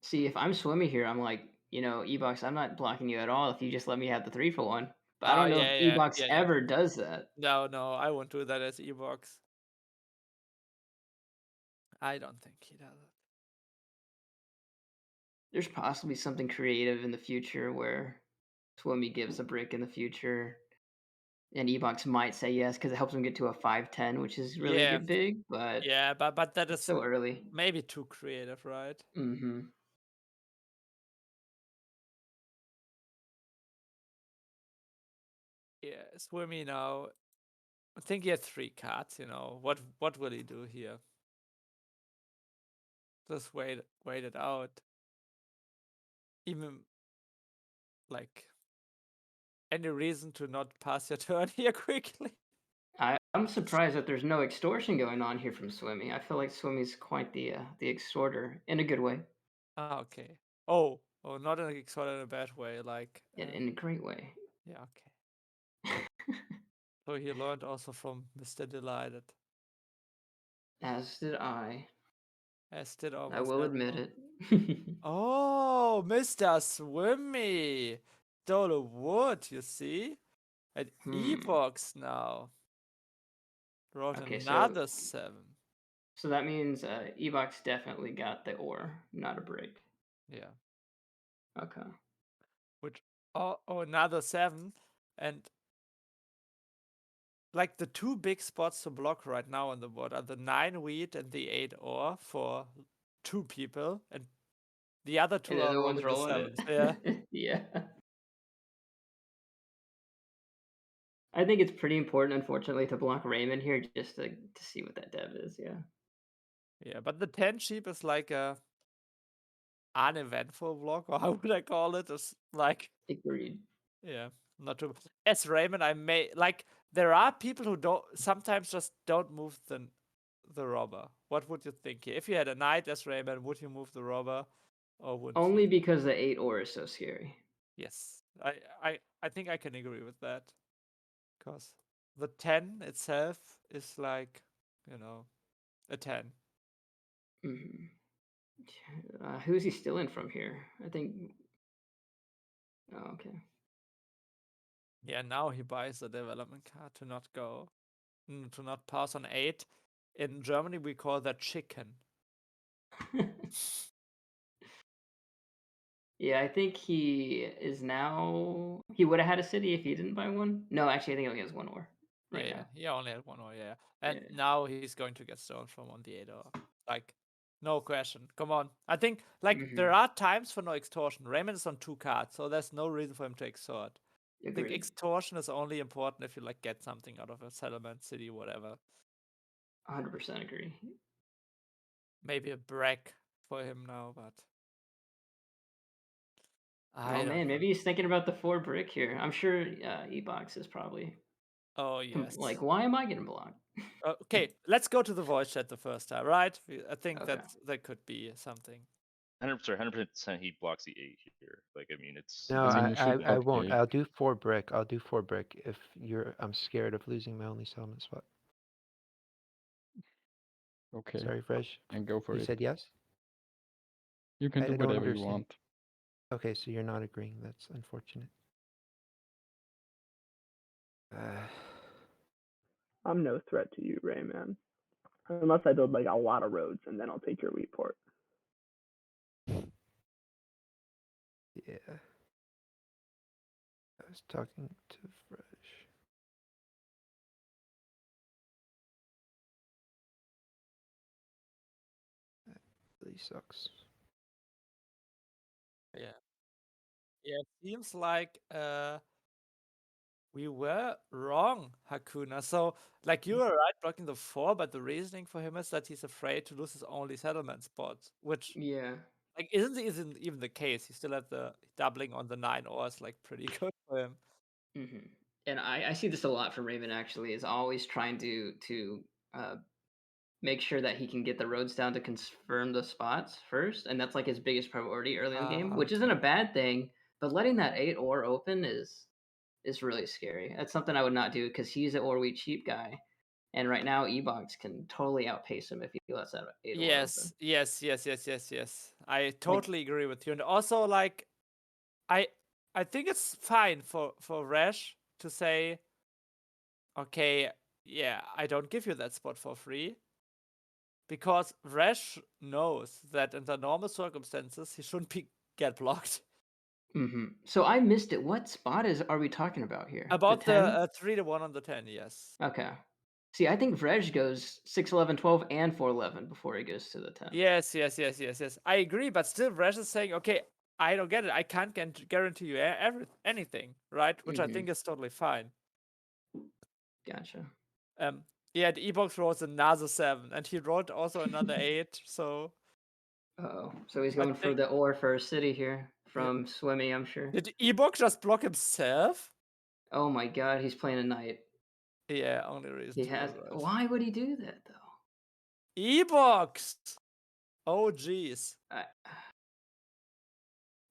See, if I'm Swimmy here, I'm like, E-box, I'm not blocking you at all if you just let me have the 3 for 1. But I Oh don't know if yeah. E-box ever does that. No, I won't do that as EBOX. I don't think he does it. There's possibly something creative in the future where Swimmy gives a brick in the future, and E-box might say yes because it helps him get to a 5-10, which is really Yeah, get big, but yeah, but that it's is so early. maybe too creative, right? Mhm. Yeah, Swimmy now. I think he had 3 cards, you know. What will he do here? Just wait it out. Even like any reason to not pass your turn here quickly? I'm surprised that there's no extortion going on here from Swimmy. I feel like Swimmy's quite the extorter in a good way, Ah, okay. Oh, not in a sort of a bad way. Like, in a great way. yeah, okay. So he learned also from Mr. Delighted, As did I. as did I almost will admit everyone. it. Oh, Mr. Swimmy! Stole a wood, you see? At Hmm. EBOX now. Wrote Okay, so another 7. so that means Evox definitely got the ore, not a break. Yeah. Okay. Which, another 7. And like the 2 big spots to block right now on the board are the 9 wheat and the 8 ore for 2 people. And the other 2 And the are other one's rolling the rolling 7s. Yeah. it. Yeah. I think it's pretty important, unfortunately, to block Raymond here just to see what that dev is. Yeah. Yeah, but the 10 sheep is like a uneventful block, or how would I call it? It's like, Agreed. yeah, not too. As Raymond, I may like. There are people who don't sometimes just don't move the robber. What would you think here? If you had a knight as Raymond, would you move the robber, or wouldn't you? Only because the 8 ore is so scary. Yes, I think I can agree with that, because the 10 itself is like, you know, a 10. Hmm. Who's he stealing from here? I think. Oh, okay. Yeah, now he buys the development card to not go, to not pass on 8. In Germany, we call that chicken. Yeah, I think he is now. He would have had a city if he didn't buy one. No, actually, I think he only has 1 ore right Yeah, now. he only had 1 ore, yeah. Yeah. And now he's going to get stolen from on the 8 ore. Like, no question. Come on. I think like there Mm-hmm. are times for no extortion. Raymond is on 2 cards, so there's no reason for him to extort. I think Agreed. extortion is only important if you like get something out of a settlement, city, whatever. 100% agree. Maybe a break for him now, but I Oh don't man, know. maybe he's thinking about the 4 brick here. I'm sure EBOX is probably Oh like, yes. why am I getting blocked? Okay, let's go to the voice chat the first time, right? I think Okay. that could be something. 100% he blocks the 8 here. Like, I mean, it's No, it's I, easy. I, I Okay. won't. I'll do 4 brick. I'll do 4 brick if I'm scared of losing my only settlement spot. Okay. Sorry, Vrej. And go for You it. said yes? You can I do don't whatever you understand. want. Okay, so you're not agreeing. That's unfortunate. I'm no threat to you, Rayman. Unless I build like a lot of roads, and then I'll take your wheat port. Yeah. I was talking to Vrej. That really sucks. Yeah. Yeah, it seems like we were wrong, Hakuna. So, like, you were right blocking the 4, but the reasoning for him is that he's afraid to lose his only settlement spot, which, Yeah. like, isn't even the case. He still had the doubling on the 9 ores, like, pretty good for him. Mm-hmm. And I see this a lot from Raven actually, is always trying to make sure that he can get the roads down to confirm the spots first, and that's like his biggest priority early in the game, which isn't a Okay. bad thing. But letting that 8 ore open is really scary. That's something I would not do because he's an ore wheat cheap guy, and right now EBOX can totally outpace him if he lets that 8 ore open. Yes. I Like, totally agree with you. And also, like, I think it's fine for Rash to say, okay, yeah, I don't give you that spot for free. Because Rash knows that in the normal circumstances he shouldn't get blocked. So I missed it. What spot are we talking about here? About The 10? the 3-1 on the 10, yes. Okay. See, I think Vrej goes 6, 11, 12, and 4, 11 before he goes to the 10. Yes. I agree, but still Rash is saying, okay, I don't get it. I can't guarantee you anything, right? Which I think is totally fine. Gotcha. Yeah, the EBOX wrote another 7, and he wrote also another 8, so... Uh-oh. So he's I going for think... the ore for city here from Swimmy, I'm sure. Did EBOX just block himself? Oh my god, he's playing a knight. Yeah, only reason He to has. do that. Why would he do that though? EBOX! Oh, jeez.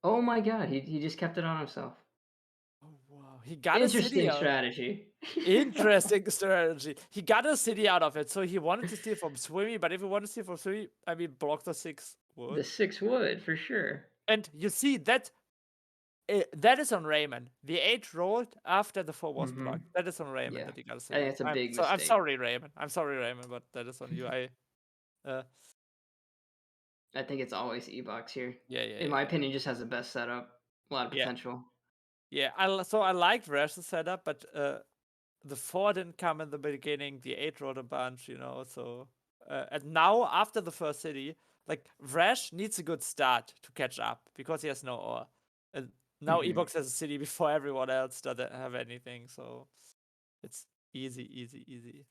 Oh my god, he just kept it on himself. Oh, wow. He got a city Interesting out. strategy. Interesting strategy. He got a city out of it, so he wanted to steal from Swimmy, but if he wanted to steal from Swimmy, I mean, block the 6 wood. The 6 wood, for sure. And you see, that is on Raymond. The 8 rolled after the 4 was blocked. That is on Raymond Yeah. that he got a I city. think it's a big I'm mistake. sorry, Raymond. I'm sorry, Raymond, but that is on you. I think it's always EBOX here. Yeah. In my opinion, just has the best setup. A lot of potential. Yeah, so I liked Rash's setup, but the 4 didn't come in the beginning. The 8 rolled a bunch, so... and now, after the first city, like, Vrash needs a good start to catch up, because he has no ore. And now EBOX has a city before everyone else doesn't have anything, so... It's easy.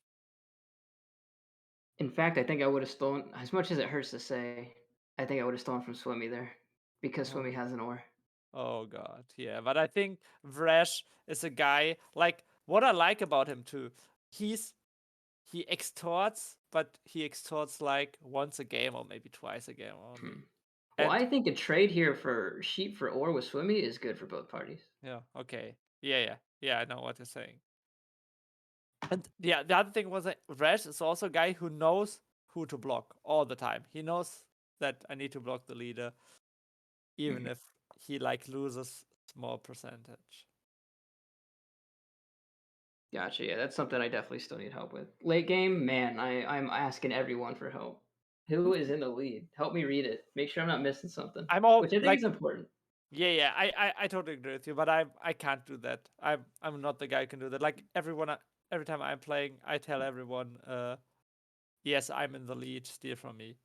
In fact, I think I would have stolen, as much as it hurts to say, I think I would have stolen from Swimmy there. Because Swimmy has an ore. Oh god, yeah. But I think Vrash is a guy, like, what I like about him too, he extorts, but he extorts like once a game or maybe twice a game only. Well, I think a trade here for sheep for ore with Swimmy is good for both parties. Yeah, okay. Yeah, I know what you're saying. And yeah, the other thing was that Vrash is also a guy who knows who to block all the time. He knows that I need to block the leader, even if he like loses small percentage. Gotcha. Yeah, that's something I definitely still need help with. Late game, man, I'm asking everyone for help. Who is in the lead? Help me read it. Make sure I'm not missing something. Which I think like, is important. Yeah, I totally agree with you, but I can't do that. I'm not the guy who can do that. Like, every time I'm playing, I tell everyone, yes, I'm in the lead, steal from me.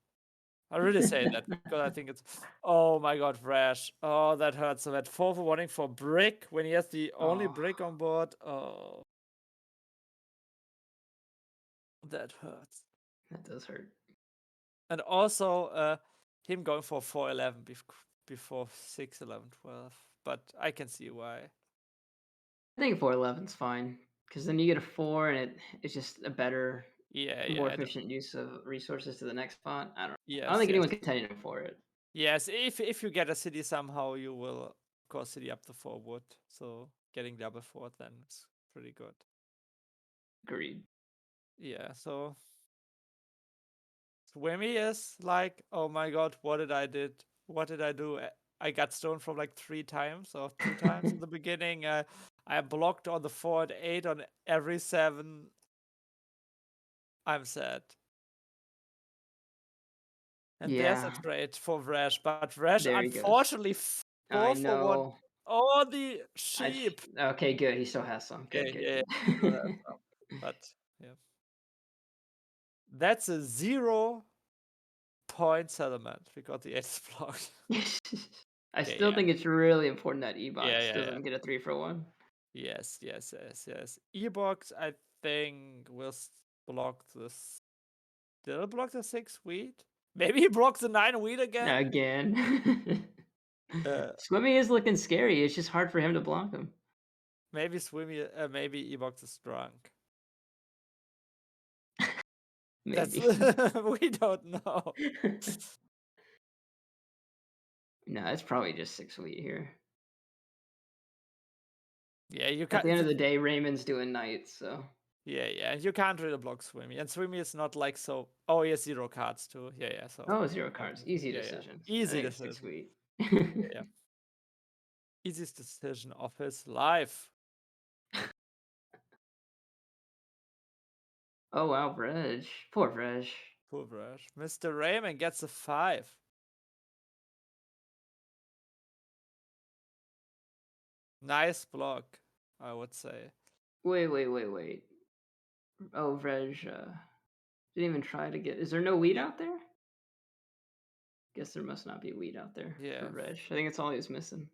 I really say that because I think it's. Oh my god, Vrej. Oh, that hurts so bad. 4 for warning for brick when he has the only Oh. brick on board. Oh, that hurts. That does hurt. And also, him going for 4-11 before 6-11, 12. But I can see why. I think 4-11's fine because then you get a 4 and it's just a better, Yeah, more yeah. efficient use of resources to the next spot. I don't Yes, think yes. anyone's contending for it. Yes, if you get a city somehow, you will of course city up the forward. So getting double fort then is pretty good. Agreed. Yeah, so Swimmy is like, oh my god, what did I did? What did I do? I got stoned from like 3 times or 2 times in the beginning. I blocked on the 4 and 8 on every 7. I'm sad. And there's a Yeah, trade for Vrej, but Vrej there he goes. unfortunately 4 I for 1. know. Oh, the sheep. Okay, good. He still has some. Good, Yeah, good, yeah, good. still has some. But yeah, that's a 0-point settlement because the 8 is blocked. I Okay, still yeah. think it's really important that EBOX Yeah. doesn't get a 3 for 1. Yes. EBOX, I think, will block this. Did it block the 6 wheat? Maybe he blocks the 9 wheat again. Again. Swimmy is looking scary. It's just hard for him to block him. Maybe Swimmy. Maybe EBOX is drunk. Maybe. We don't know. No, it's probably just 6 wheat here. Yeah, you At can't. the end of the day, Raymond's doing knights, so. Yeah, and you can't really block Swimmy, and Swimmy is not like so. Oh, he has 0 cards too. Yeah. So. Oh, 0 cards. Easy Yeah. decisions. I Easy think it's 6 decision. wheat. Yeah. Easiest decision of his life. Oh wow, Vrej. Poor Vrej. Poor Vrej. Mr. Raymond gets a 5. Nice block, I would say. Wait. Oh, Vrej didn't even try to get. Is there no wheat out there? Guess there must not be wheat out there Yeah. for Vrej. I think it's all he was missing.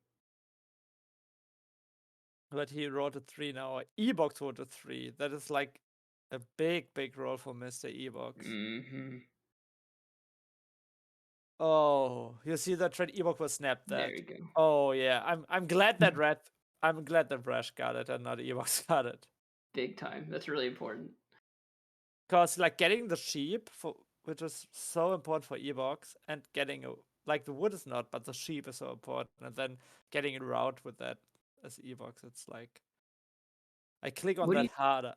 But he wrote a 3 now. EBOX wrote a 3. That is like a big roll for Mr. EBOX. Mm-hmm. Oh, you see that trade EBOX was snapped that. There you go. Oh yeah, I'm glad that Vrej got it and not EBOX got it. Big time. That's really important. Because like getting the sheep which is so important for EBOX, and getting like the wood is not, but the sheep is so important, and then getting a route with that as EBOX, it's like I click on that harder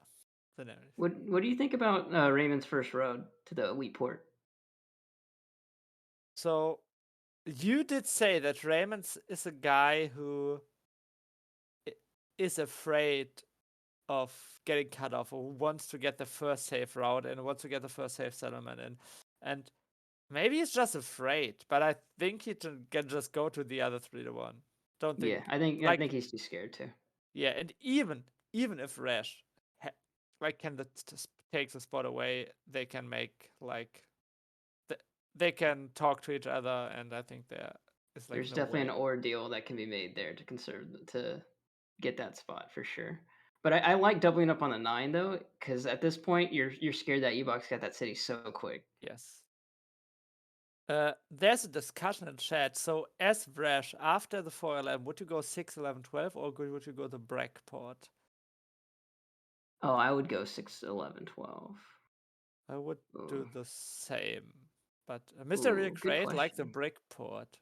than anything. What do you think about Raymond's first road to the wheat port? So you did say that Raymond is a guy who is afraid of getting cut off, or wants to get the first safe route and wants to get the first safe settlement in. And maybe he's just afraid, but I think he can just go to the other 3-1. Don't think. Yeah, I think he's too scared too. Yeah, and even if Vrej like can take the spot away, they can make like they can talk to each other, and I think There's definitely an ordeal that can be made there to get that spot for sure. But I like doubling up on the 9 though, because at this point you're scared that EBOX got that city so quick. Yes. There's a discussion in chat. So as Vrej, after the 4-11, would you go 6-11, 12, or would you go the Breck port? Oh, I would go 6-11, 12. I would do the same. But Mr. Real Great like the brick port.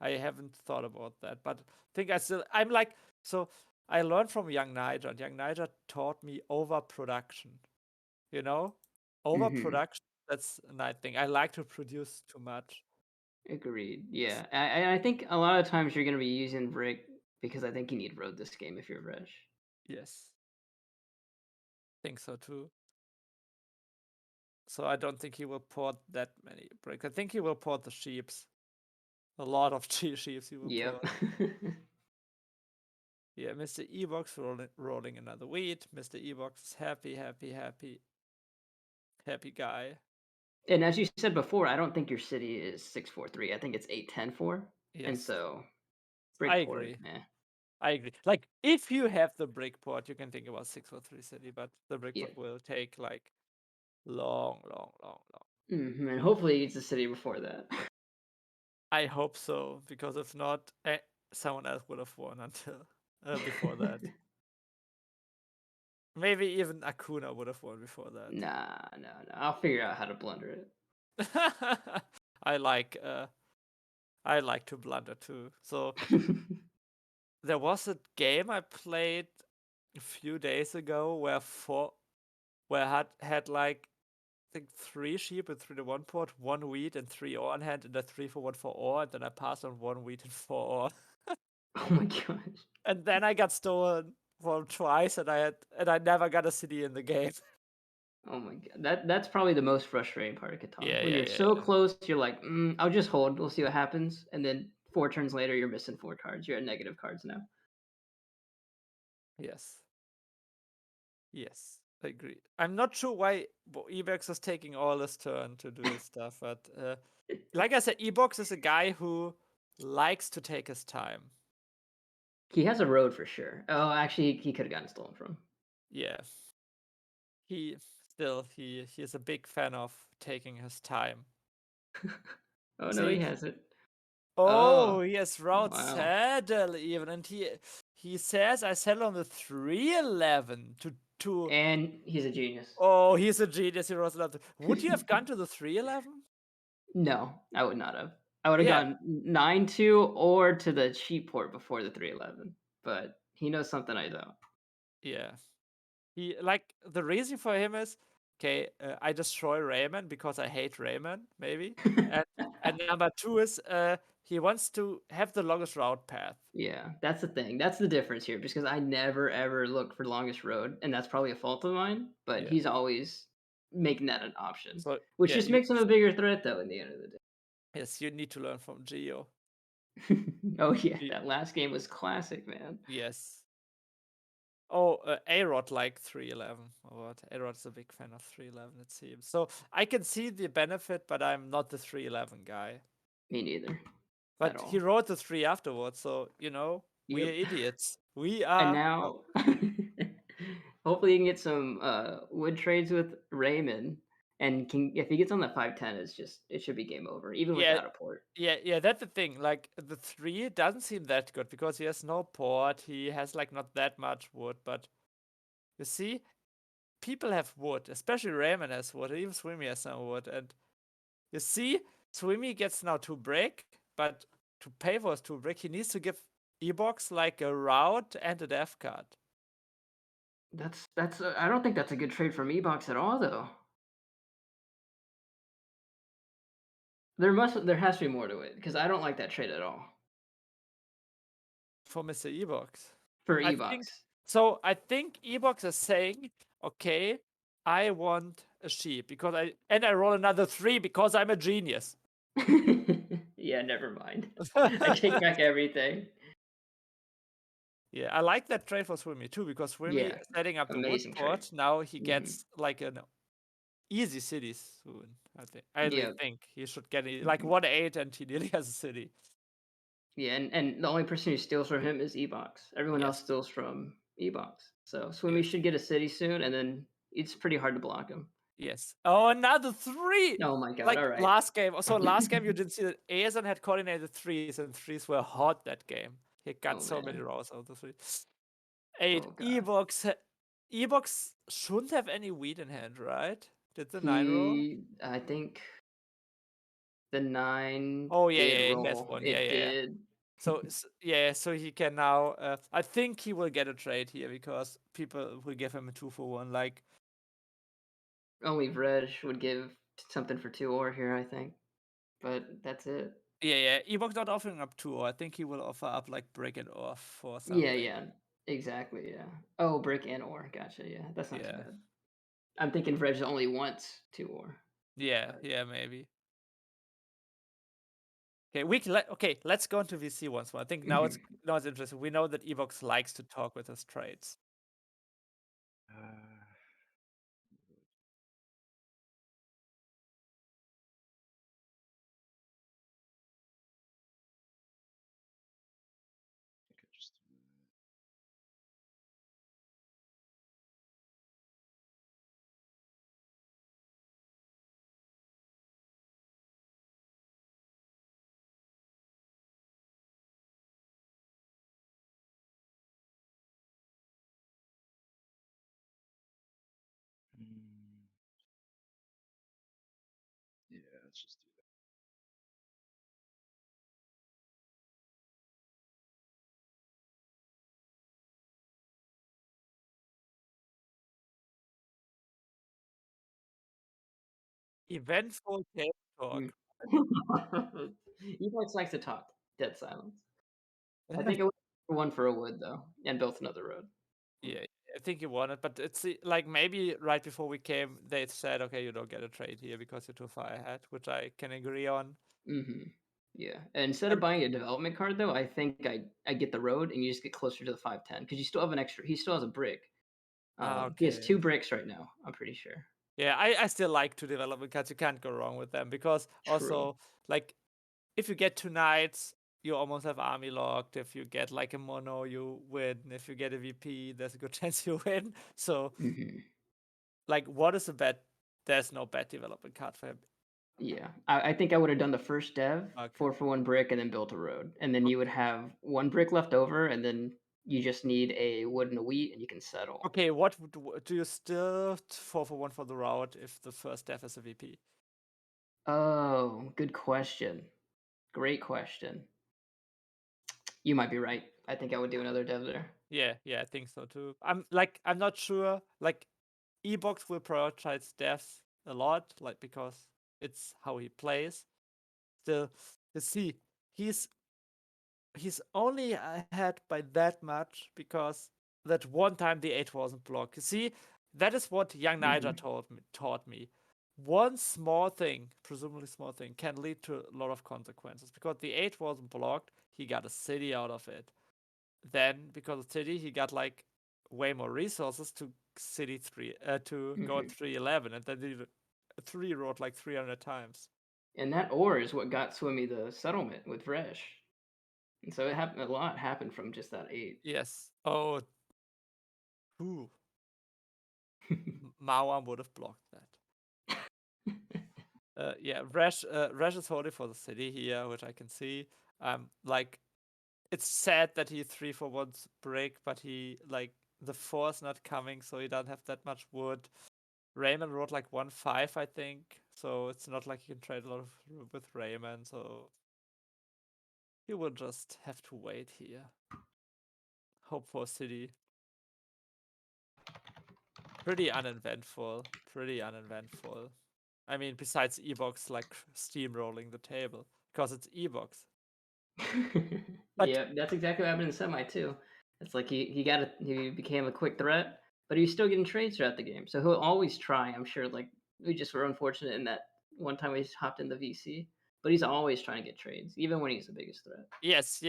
I haven't thought about that, but I think I'm like, so I learned from Young Niger, and Young Niger taught me overproduction. You know? Overproduction, that's a nice thing. I like to produce too much. Agreed. Yeah. I think a lot of times you're going to be using brick because I think you need road this game if you're Vrej. Yes. Think so too. So I don't think he will port that many bricks. I think he will port the sheeps. A lot of sheeps he will port. Yeah, Mr. EBOX rolling another wheat. Mr. EBOX is happy guy. And as you said before, I don't think your city is 6-4-3. I think it's 8-10-4. And Yes, so I Breakport, agree. eh. I agree. Like, if you have the brick port, you can think about 6-4-3 city, but the brick Yeah. port will take like long. And hopefully he gets a city before that. I hope so, because if not, someone else would have won until before that. Maybe even Akuna would have won before that. Nah. I'll figure out how to blunder it. I like to blunder too. So there was a game I played a few days ago where I had like I think 3 sheep and 3 to 1 port, 1 wheat and 3 ore on hand, and a 3 for 1 for ore, and then I passed on 1 wheat and 4 ore. Oh my gosh. And then I got stolen from twice, and I never got a city in the game. Oh my god. That's probably the most frustrating part of Catan. Yeah, when yeah, you're yeah, so yeah. close, you're like, I'll just hold. We'll see what happens. And then 4 turns later, you're missing 4 cards. You're at negative cards now. Yes. Yes, I agree. I'm not sure why EBOX is taking all this turn to do this stuff, but like I said, EBOX is a guy who likes to take his time. He has a road for sure. Oh, actually, he could have gotten stolen from. Yeah. He is a big fan of taking his time. Oh no, See? he has it. Oh, Oh, he has route wow. saddle even, and he says I settle on the 311 to. And he's a genius. Oh, he's a genius. He routes 11. Would you have gone to the 311? No, I would not have. I would have Yeah. gone 9-2 or to the cheap port before the 311. But he knows something I don't. Yeah. He like the reason for him is okay. I destroy Rayman because I hate Rayman, maybe. And number 2 is he wants to have the longest route path. Yeah, that's the thing. That's the difference here because I never ever look for longest road, and that's probably a fault of mine. But Yeah. he's always making that an option, So which yeah, just makes him a bigger threat, though. In the end of the day. yes, you need to learn from Geo. Oh yeah, that last game was classic, man. Yes. Oh, A-Rod like 311 or what? A-Rod is a big fan of 311, it seems. So I can see the benefit, but I'm not the 311 guy. Me neither. But he wrote the 3 afterwards, so we are Yep. idiots. We are. And now, hopefully, you can get some wood trades with Raymond, and if he gets on the 510, it should be game over, even Yeah. without a port. Yeah, that's the thing. Like the 3 doesn't seem that good because he has no port. He has like not that much wood, but you see, people have wood, especially Raymond has wood, even Swimmy has some wood, and you see, Swimmy gets now 2 brick, but to pay for his 2 brick, he needs to give EBOX like a route and a death card. That's I don't think that's a good trade from EBOX at all, though. There has to be more to it because I don't like that trade at all For Mr. EBOX. for I EBOX. think so. I think EBOX is saying, okay, I want a sheep because I roll another 3 because I'm a genius. Yeah, never mind. I take back everything. Yeah, I like that trade for Swimmy too because Swimmy Yeah, setting up the wood amazing port. trade. Now he gets like an easy city soon. I think. I really Yep. think he should get it like 1-8 and he nearly has a city. Yeah, and the only person who steals from him is EBOX. Everyone else Yes. steals from EBOX. So Swimmy Yes. should get a city soon, and then it's pretty hard to block him. Yes. Oh, another 3! Oh my god! Like All right. last game. So last game you didn't see that Aeson had coordinated 3s and 3s were hot that game. He got Oh, so many man. rolls out of the 3. 8 Oh god. EBOX shouldn't have any wheat in hand, right? Did the 9 roll? I think the 9 Oh yeah, did yeah, roll. that's one. It Yeah. did. So so he can now. I think he will get a trade here because people will give him a 2 for 1. Like Only Vrej would give something for 2 ore here, I think. But that's it. yeah. EBOX not offering up 2 ore. I think he will offer up like brick and ore for something. Yeah. Exactly, yeah. Oh, brick and ore. Gotcha, yeah. That's not too Yeah. bad. I'm thinking Vrej only wants 2 ore. Yeah, maybe. Okay, let's go into VC once more. I think now it's interesting. We know that EBOX likes to talk with his trades. let's just do that. Eventful table talk. EBOX likes to talk. Dead silence. I think I would one for a wood though, and built another road. Yeah, I think you won it, but it's like maybe right before we came, they said, okay, you don't get a trade here because you're too far ahead, which I can agree on. Yeah. Instead of buying a development card though, I think I get the road and you just get closer to the 510 because you still have an extra. He still has a brick. He has 2 Okay. bricks right now. I'm pretty sure. Yeah, I still like two development cards. You can't go wrong with them because also like if you get 2 knights, you almost have army locked. If you get like a mono, you win. If you get a VP, there's a good chance you win. So like, what is a bad? There's no bad development card for him. Yeah, I think I would have done the first dev, Okay. 4 for 1 brick, and then built a road, and then you would have 1 brick left over, and then you just need a wood and a wheat, and you can settle. Okay, what do you still 4 for 1 for the route if the first dev is a VP? Oh, good question. Great question. You might be right. I think I would do another dev there. Yeah, I think so too. I'm not sure. Like, EBOX will prioritize devs a lot, like because it's how he plays. Still, you see, he's only ahead by that much because that one time the 8 wasn't blocked. You see, that is what young Niger taught me. One small thing, presumably small thing, can lead to a lot of consequences. Because the 8 wasn't blocked, he got a city out of it. Then, because of city, he got like way more resources to city 3 to go at 311, and then he 3 wrote like 300 times. And that ore is what got Swimmy the settlement with Vrej. And so it happened. A lot happened from just that 8. Yes. Oh. Ooh. Mauam would have blocked that. Yeah, Vrej is holding for the city here, which I can see. Like, it's sad that he 3 for 1 break, but he like the 4's not coming, so he doesn't have that much wood. Raymond wrote like 1-5, I think, so it's not like he can trade a lot with Raymond. So he will just have to wait here. Hope for city. Pretty uneventful. I mean, besides EBOX like steamrolling the table, because it's EBOX. Yeah, that's exactly what happened in semi too. It's like he became a quick threat, but he's still getting trades throughout the game. So he'll always try. I'm sure. Like we just were unfortunate in that one time we hopped in the VC, but he's always trying to get trades, even when he's the biggest threat. Yes.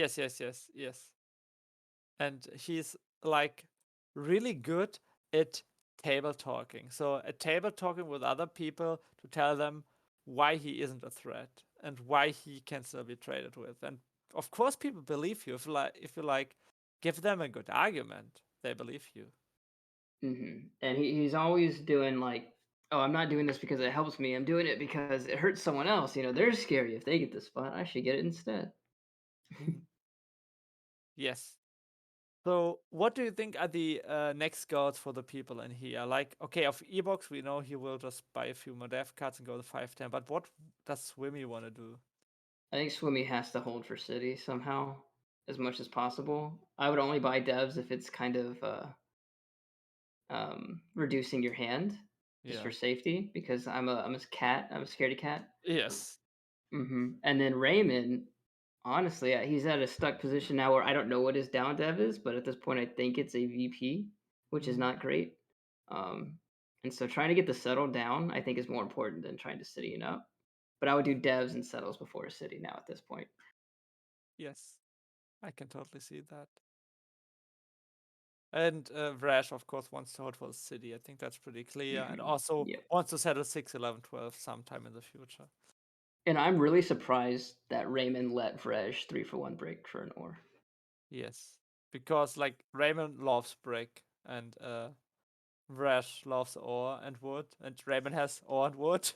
And he's like really good at table talking. So at table talking with other people to tell them why he isn't a threat and why he can still be traded with. And of course, people believe you if you like give them a good argument, they believe you. And he's always doing like, oh, I'm not doing this because it helps me. I'm doing it because it hurts someone else. You know, they're scary. If they get this spot, I should get it instead. Yes. So, what do you think are the next goals for the people in here? Like, okay, of EBOX, we know he will just buy a few more dev cards and go to 510. But what does Swimmy want to do? I think Swimmy has to hold for City somehow as much as possible. I would only buy devs if it's kind of reducing your hand just for safety because I'm a cat. I'm a scaredy cat. Yes. And then Raymond, honestly, he's at a stuck position now where I don't know what his down dev is, but at this point, I think it's a VP, which is not great. And so trying to get the settle down, I think, is more important than trying to city up. But I would do devs and settles before a city now at this point. Yes, I can totally see that. And Vrej, of course, wants to hold for the city. I think that's pretty clear. And also wants to settle 6, 11, 12 sometime in the future. And I'm really surprised that Raymond let Vrej 3 for 1 break for an ore. Yes, because like Raymond loves brick and Vrej loves ore and wood, and Raymond has ore and wood.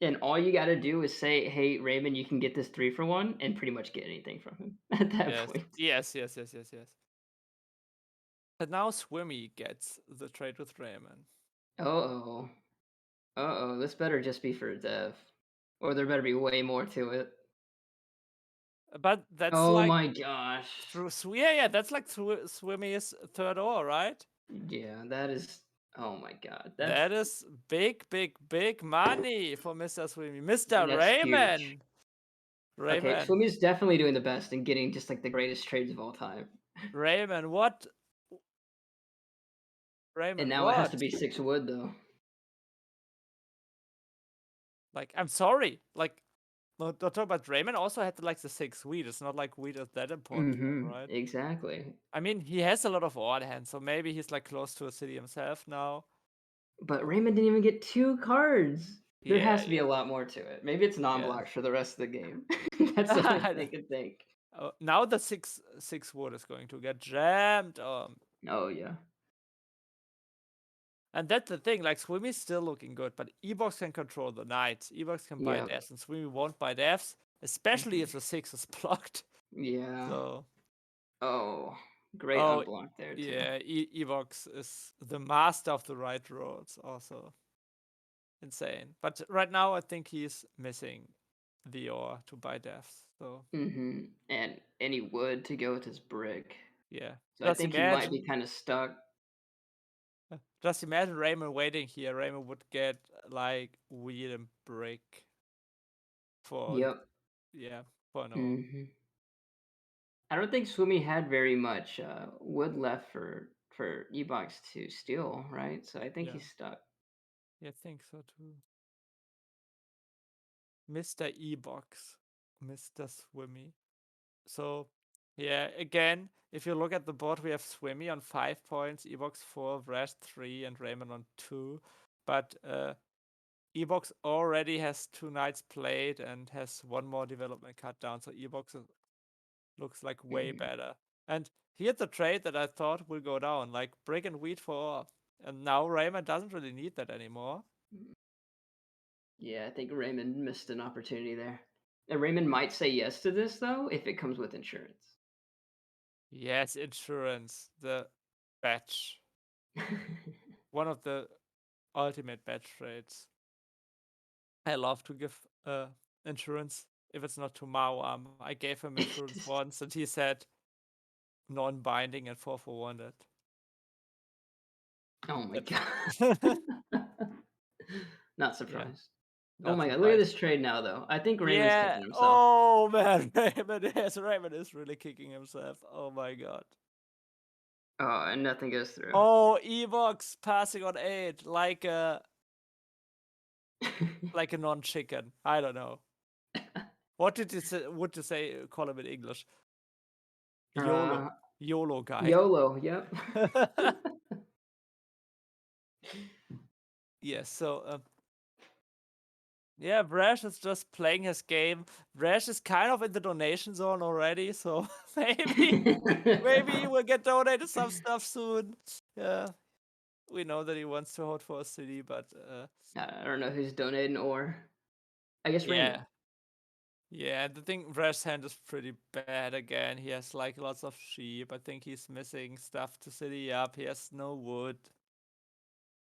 And all you got to do is say, "Hey, Raymond, you can get this 3 for 1," and pretty much get anything from him at that point. Yes. And now Swimmy gets the trade with Raymond. Uh-oh. This better just be for a dev. Or there better be way more to it. But that's Oh like my gosh. through yeah, that's like through Swimmy's third ore, right? Yeah, that is. Oh my god. That is big, big, big money for Mr. Swimmy. Mr. That's huge. Raymond. Okay, Raymond. Swimmy's definitely doing the best and getting just like the greatest trades of all time. Raymond, what? Raymond, And now what? it has to be 6 wood though. Like, I'm sorry. Like, not talk about Raymond also had like the 6 wheat. It's not like wheat is that important, to him, right? Exactly. I mean, he has a lot of ore at hand, so maybe he's like close to a city himself now. But Raymond didn't even get 2 cards. There Yeah, has to be a lot more to it. Maybe it's non-blocked for the rest of the game. That's the only thing I can think. Now the 6 wood is going to get jammed. Oh yeah. And that's the thing, like Swimmy's still looking good, but EBOX can control the knights. EBOX can buy Yep. deaths, and Swimmy won't buy deaths, especially if the 6 is blocked. Yeah. So Oh, great Oh, unblock there too. yeah, EBOX is the master of the right roads, also insane. But right now, I think he's missing the ore to buy deaths. So And any wood to go with his brick. yeah, So I think he might be kind of stuck. Just imagine Raymond waiting here. Raymond would get like wheat and brick for for an ore. I don't think Swimmy had very much wood left for EBOX to steal, right? So I think he's stuck. Yeah, I think so too. Mr. EBOX, Mr. Swimmy. So yeah, again, if you look at the board, we have Swimmy on 5 points, EBOX 4, Vrej 3, and Raymond on 2. But EBOX already has 2 knights played and has 1 more development cut down. So EBOX looks like way better. And here's the trade that I thought will go down, like brick and wheat for ore. And now Raymond doesn't really need that anymore. Yeah, I think Raymond missed an opportunity there. And Raymond might say yes to this though if it comes with insurance. Yes, insurance, the badge. One of the ultimate badge trades. I love to give insurance if it's not to Mao. I gave him insurance once and he said non-binding and 4 for 1. Oh my god. Not surprised. Oh my god, look at this trade now though. I think Raymond's kicking himself. Oh man, Raymond is really kicking himself. Oh my god. Oh, and nothing goes through. Oh, EBOX passing on 8 like a non-chicken. I don't know. What did you say? Would you say? Call him in English. YOLO guy. YOLO. Yep. Yes. So yeah, Vrej is just playing his game. Vrej is kind of in the donation zone already, so maybe he will get donated some stuff soon. Yeah. We know that he wants to vote for a city, but I don't know who's donating or I guess Raymond. Yeah, the thing, Vrej's hand is pretty bad again. He has like lots of sheep. I think he's missing stuff to city up. He has no wood.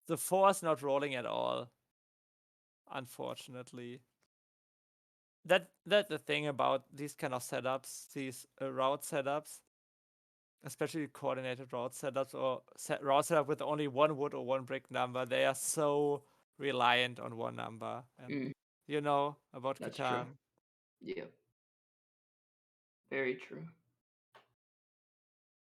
The 4 is not rolling at all, unfortunately. That's the thing about these kind of setups, these route setups, especially coordinated route setups or route setup with only 1 wood or 1 brick number. They are so reliant on 1 number. And you know about That's Catan. true. Yep. Very true.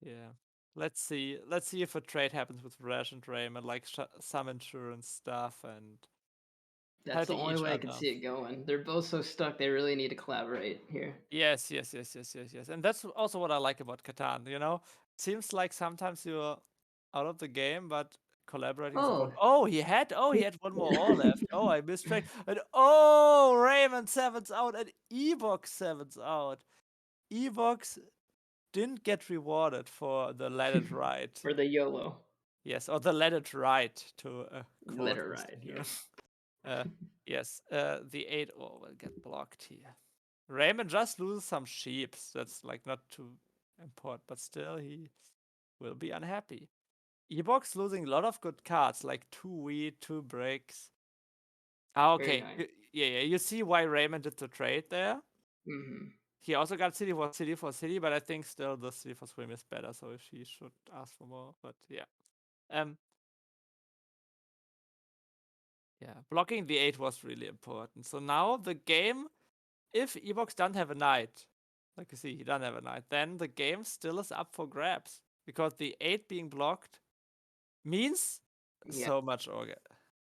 Yeah. Let's see if a trade happens with Vrej and Raymond, like some insurance stuff and that's the only way I can see it going. They're both so stuck. They really need to collaborate here. Yes. And that's also what I like about Catan. You know, it seems like sometimes you're out of the game, but collaborating. He had 1 more ore left. Oh, I mistracked. And Raymond 7's out and EBOX 7's out. EBOX didn't get rewarded for the let it ride. For the YOLO. Yes, or the let it ride to let it ride. Yeah. Yes, the 8 ore will get blocked here. Raymond just loses some sheep. That's like not too important, but still he will be unhappy. EBOX losing a lot of good cards, like 2 wheat, 2 bricks. Okay. Nice. yeah, you see why Raymond did the trade there. Mm-hmm. He also got city for city, but I think still the city for swim is better, so she should ask for more. But yeah. Yeah, blocking the 8 was really important. So now the game, if EBOX doesn't have a knight, like you see, he doesn't have a knight, then the game still is up for grabs. Because the 8 being blocked means Yeah. so much orga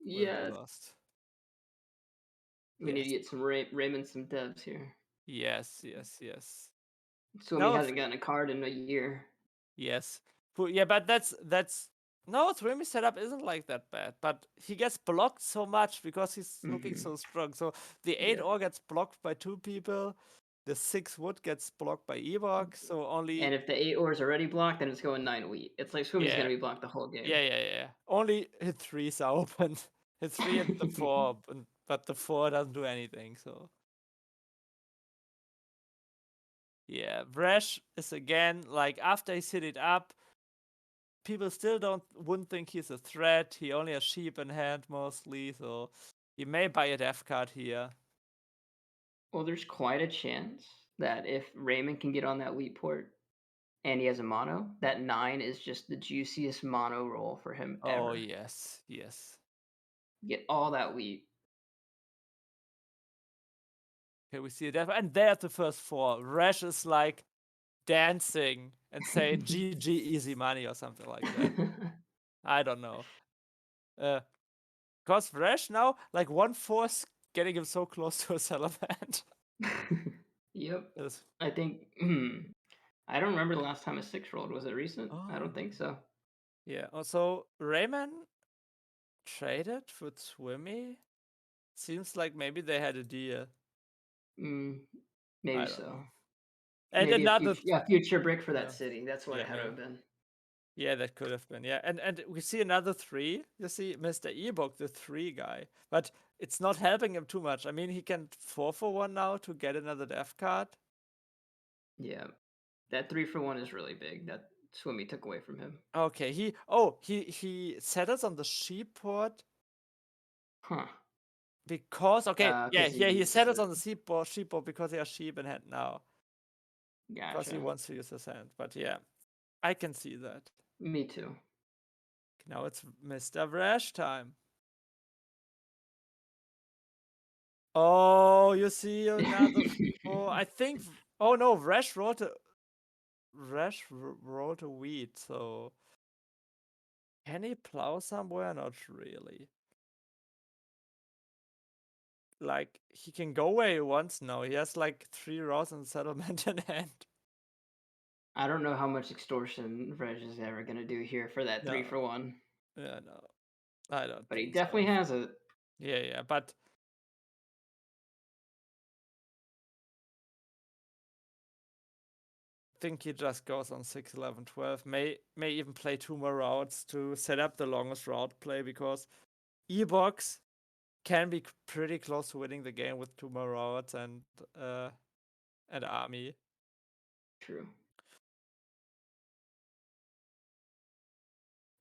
will Yeah. be lost. We need to Yes. get some Raymond some devs here. Yes. Swimmy No, hasn't gotten a card in a year. Yes. Yeah, but that's no, Swimmy setup isn't like that bad, but he gets blocked so much because he's looking so strong. So the 8 Yeah. ore gets blocked by 2 people, the 6 wood gets blocked by EBOX, so only And if the 8 ore is already blocked, then it's going 9 wheat. It's like Swimmy's Yeah. gonna be blocked the whole game. Yeah. Only hit 3s are open. Hit 3 and the 4, but the 4 doesn't do anything, so. Yeah, Vrej is again, like, after he's hit it up, people still wouldn't think he's a threat. He only has sheep in hand mostly, so he may buy a death card here. Well, there's quite a chance that if Raymond can get on that wheat port and he has a mono, that 9 is just the juiciest mono roll for him Oh, ever. yes. Get all that wheat. Okay, we see a death, and there's the first 4. Vrej is like dancing and saying GG easy money or something like that. I don't know. Because Vrej now, like 1/4 is getting him so close to a Salamand. Yep. I think I don't remember the last time a 6 rolled. Was it recent? I don't think so. Yeah. Also, Raymond traded with Swimmy. Seems like maybe they had a deal. Maybe so. Know. And maybe another future brick for that city. That's what yeah, it had to have been. Yeah, that could have been. Yeah, and we see another 3. You see, Mr. EBOX, the 3 guy, but it's not helping him too much. I mean, he can 4 for 1 now to get another death card. Yeah, that 3 for 1 is really big. That Swimmy took away from him. Okay, he settles on the sheep port. Huh. Because he settles on the sheep port because he has sheep in hand now. Gotcha. Because he wants to use his hand. But yeah, I can see that. Me too. Now it's Mr. Vrej time. Oh, you see another. I think. Oh no, Vrej rolled a wheat. So can he plow somewhere? Not really. Like he can go where he wants now. He has like 3 rows and settlement in hand. I don't know how much extortion Vrej is ever gonna do here for that 3 for 1. Yeah, no, I don't. But he definitely has it. Yeah, but I think he just goes on 6, 11, 12. May even play 2 more routes to set up the longest route play because EBOX can be pretty close to winning the game with 2 more routes and army. True.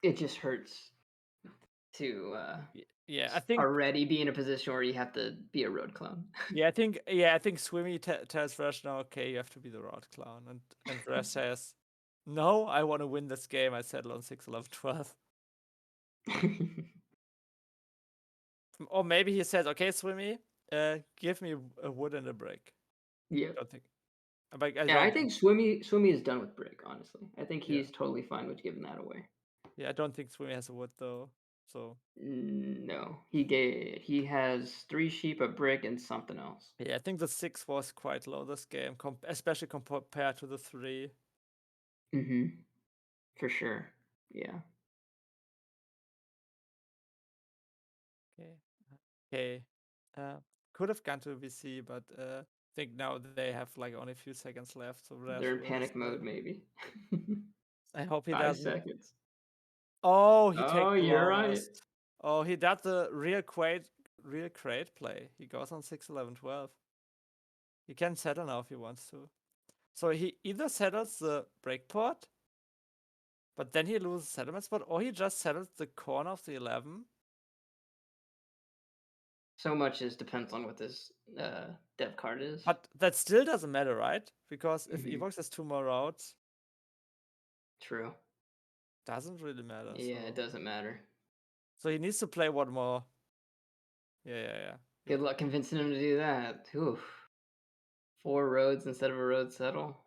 It just hurts to I think already be in a position where you have to be a road clown. I think Swimmy tells Vrej now, okay, you have to be the road clown, and Vrej says, no, I want to win this game. I settle on 6, 11, 12. Or maybe he says, okay, Swimmy, give me a wood and a brick. Yeah. I think Swimmy is done with brick, honestly. I think he's totally fine with giving that away. Yeah, I don't think Swimmy has a wood though. So no, he has 3 sheep, a brick, and something else. Yeah, I think the 6 was quite low this game, especially compared to the 3. For sure. Yeah. Okay. Could have gone to VC, but I think now they have like only a few seconds left. So they're in panic mode, maybe. I hope he 5 doesn't. seconds. Oh, he takes the you're longest. right. Oh, he does the real crate play. He goes on 6, 11, 12. He can settle now if he wants to. So he either settles the breakport, but then he loses settlement spot, or he just settles the corner of the 11. So much depends on what this dev card is. But that still doesn't matter, right? Because if Mhm. EBOX has 2 more routes, True. doesn't really matter. Yeah, it doesn't matter. So he needs to play one more. Yeah. Good luck convincing him to do that. Oof. 4 roads instead of a road settle.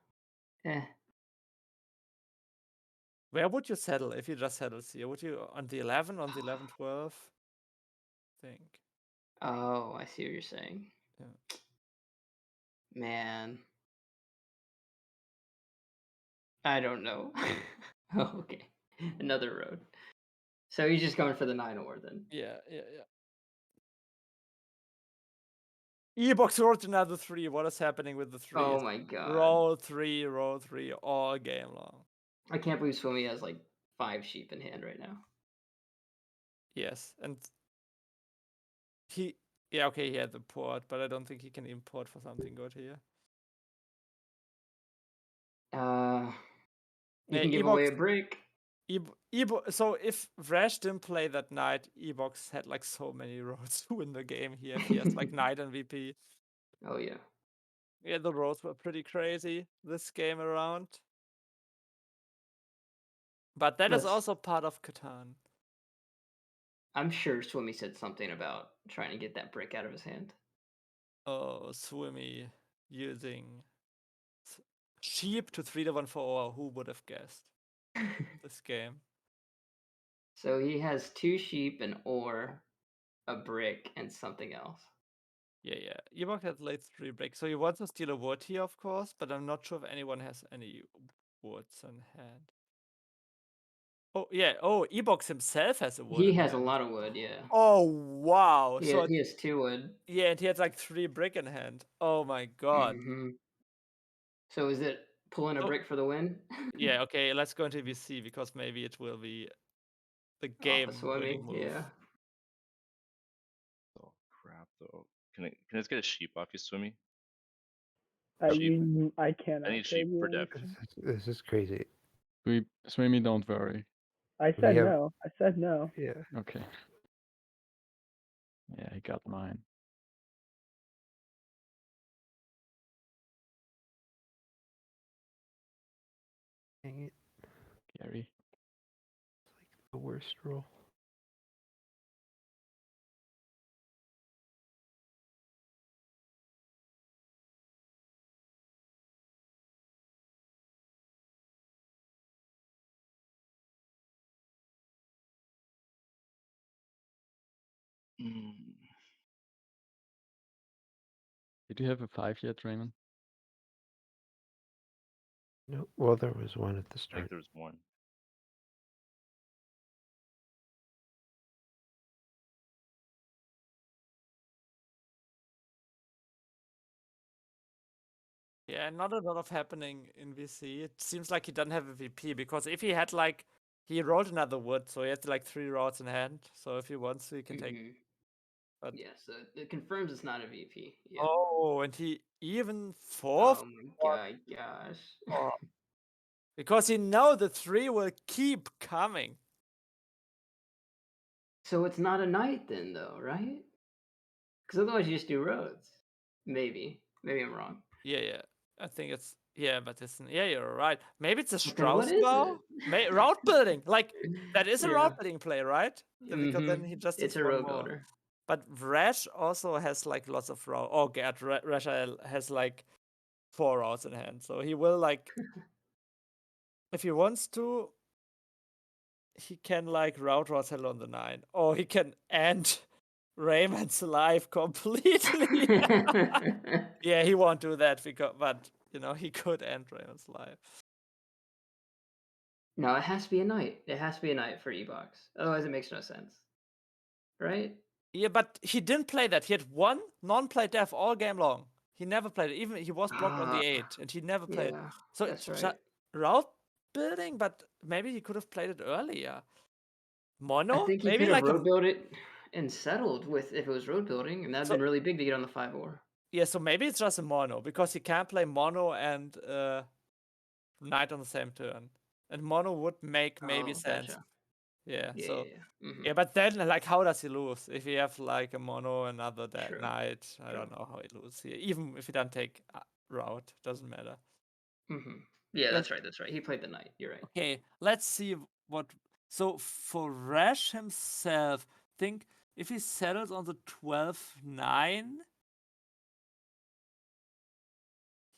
Where would you settle if you just settled here? Would you on the 11, on the 11, 12? Think. Oh, I see what you're saying. Yeah. Man. I don't know. Oh, okay. Another road. So he's just going for the 9 ore then. Yeah. EBOX rolled another 3. What is happening with the 3? Oh my god. Roll 3, all game long. I can't believe Swimmy has like 5 sheep in hand right now. Yes, and he he had the port, but I don't think he can import for something good here. You Yeah, can give away a brick. So if Vrej didn't play that knight, EBOX had like so many roads to win the game here. If he has like knight and VP. Oh yeah. Yeah, the roads were pretty crazy this game around. But that is also part of Catan. I'm sure Swimmy said something about trying to get that brick out of his hand. Oh, Swimmy using sheep to 3-1 for ore. Who would have guessed this game? So he has 2 sheep, an ore, a brick, and something else. Yeah. EBOX has laid 3 bricks. So he wants to steal a wood here, of course, but I'm not sure if anyone has any woods in hand. Oh, yeah. Oh, EBOX himself has a wood. He has a lot of wood, yeah. Oh, wow. He has 2 wood. Yeah, and he has like 3 brick in hand. Oh my god. So is it pulling a brick for the win? Yeah, okay, let's go into VC because maybe it will be the game-winning move. Yeah. Oh crap though. Can I just get a sheep off you, Swimmy? I I cannot. need sheep for depth. This is crazy. Swimmy, don't worry. I said no. I said no. Yeah. Okay. Yeah, he got mine. Dang it. Gary. It's like the worst roll. Did you have a 5 yet, Raymond? No, well, there was one at the I start. think there was one. Yeah, not a lot of happening in VC. It seems like he doesn't have a VP because if he had like he rolled another wood, so he has like 3 rods in hand. So if he wants to, he can take. But yeah, so it confirms it's not a VP. Yeah. oh, and he even Oh my gosh. Oh. Because he know the 3 will keep coming. So it's not a knight then, though, right? Because otherwise you just do roads. Maybe I'm wrong. Yeah. I think it's but it's you're right. Maybe it's a But then what Strauss is bow. Route building, like that is a Yeah. route building play, right? Because then he just It's needs a one road more. builder. But Vrej also has like lots of routes. Oh, Gerd Vrej has like 4 routes in hand, so he will like if he wants to, he can like route Rotel on the 9, or he can end Raymond's life completely. Yeah, he won't do that but he could end Raymond's life. No, it has to be a knight. It has to be a knight for EBOX. Otherwise, it makes no sense. Right? Yeah, but he didn't play that. He had 1 non-play death all game long. He never played it. Even he was blocked on the 8, and he never played. Yeah, So that's it's right. route building, but maybe he could have played it earlier. Mono? I think he maybe could have like road built it and settled with if it was road building, and that'd been really big to get on the 5 ore. Yeah, so maybe it's just a mono because he can't play mono and knight on the same turn, and mono would make maybe sense. Gotcha. Yeah. Yeah, So yeah. yeah, but then like, how does he lose if he have like a mono another that True, night? I don't true. know how he loses here. Even if he doesn't take route, doesn't matter. Yeah, Let's- that's right. He played the knight. You're right. Okay, let's see what. So for Rash himself, think if he settles on the 12-9,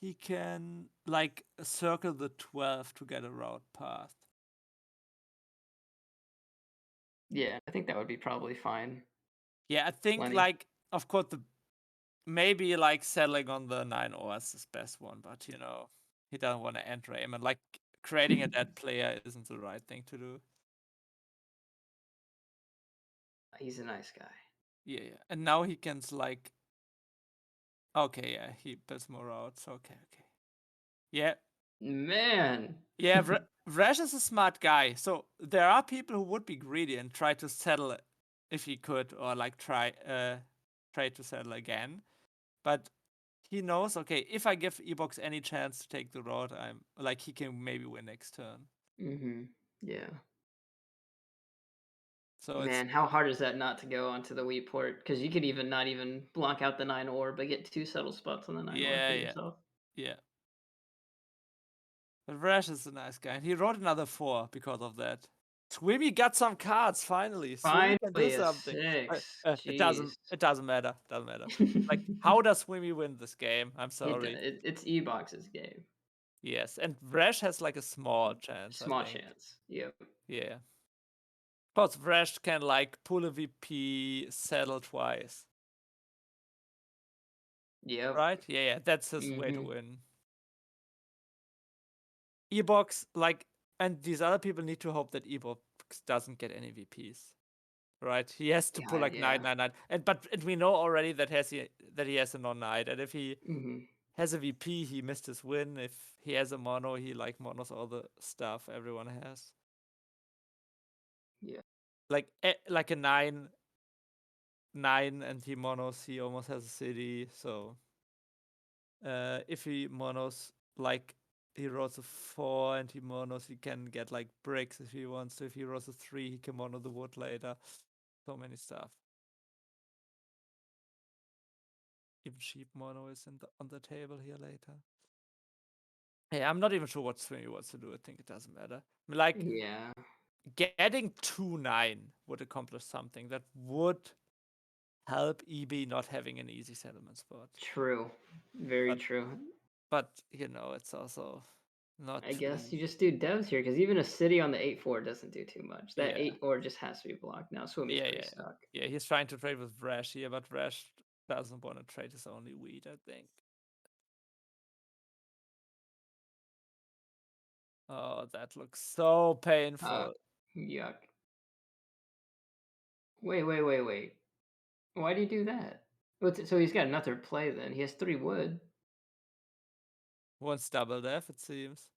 he can like circle the 12 to get a route path. Yeah, I think that would be probably fine. Yeah, I think Plenty. like of course maybe like settling on the 9 Ors is best one, but you know he doesn't want to end Raymond. Like creating a dead player isn't the right thing to do. He's a nice guy. Yeah, yeah. And now he can like. Okay, yeah, he builds more routes. Okay. Yeah, Man. yeah. Vrej is a smart guy. So there are people who would be greedy and try to settle it if he could, or like try to settle again. But he knows, okay, if I give EBOX any chance to take the road, I'm like he can maybe win next turn. Yeah. So Man, how hard is that not to go onto the wheat port? Because you could even not even block out the 9 ore, but get 2 settle spots on the 9 ore for yeah, yourself. yeah. But Vrej is a nice guy, and he wrote another 4 because of that. Swimmy got some cards finally. Swimmy can do Finally a something. 6. It Jeez. doesn't matter. Doesn't matter. Like, how does Swimmy win this game? I'm sorry. It's EBOX's game. Yes, and Vrej has like a small chance. Small I think. chance. Yep. Yeah. Because Vrej can like pull a VP, settle twice. Yep. Right? Yeah. That's his way to win. EBOX, like, and these other people need to hope that EBOX doesn't get any VPs. Right? He has to pull like yeah. 9. And we know already that he has a non-knight. And if he has a VP, he missed his win. If he has a mono, he like monos all the stuff everyone has. Yeah. Like a 9, and he monos, he almost has a city. So if he monos like he rolls a 4 and he monos, he can get like bricks if he wants to. If he rolls a 3, he can mono the wood later. So many stuff. Even cheap mono is on the table here later. Hey, I'm not even sure what Swimmy wants to do. I think it doesn't matter. Like, yeah, getting 2-9 would accomplish something that would help EB not having an easy settlement spot. True. Very true. But, you know, it's also not I guess you just do devs here, because even a city on the 8-4 doesn't do too much. That 8 ore just has to be blocked. Now Swimmy's pretty stuck. Yeah, he's trying to trade with Vrej here, but Vrej doesn't want to trade his only wheat, I think. Oh, that looks so painful. Yuck. Wait. Why do you do that? So he's got another play then. He has 3 wood. Wants double death, it seems.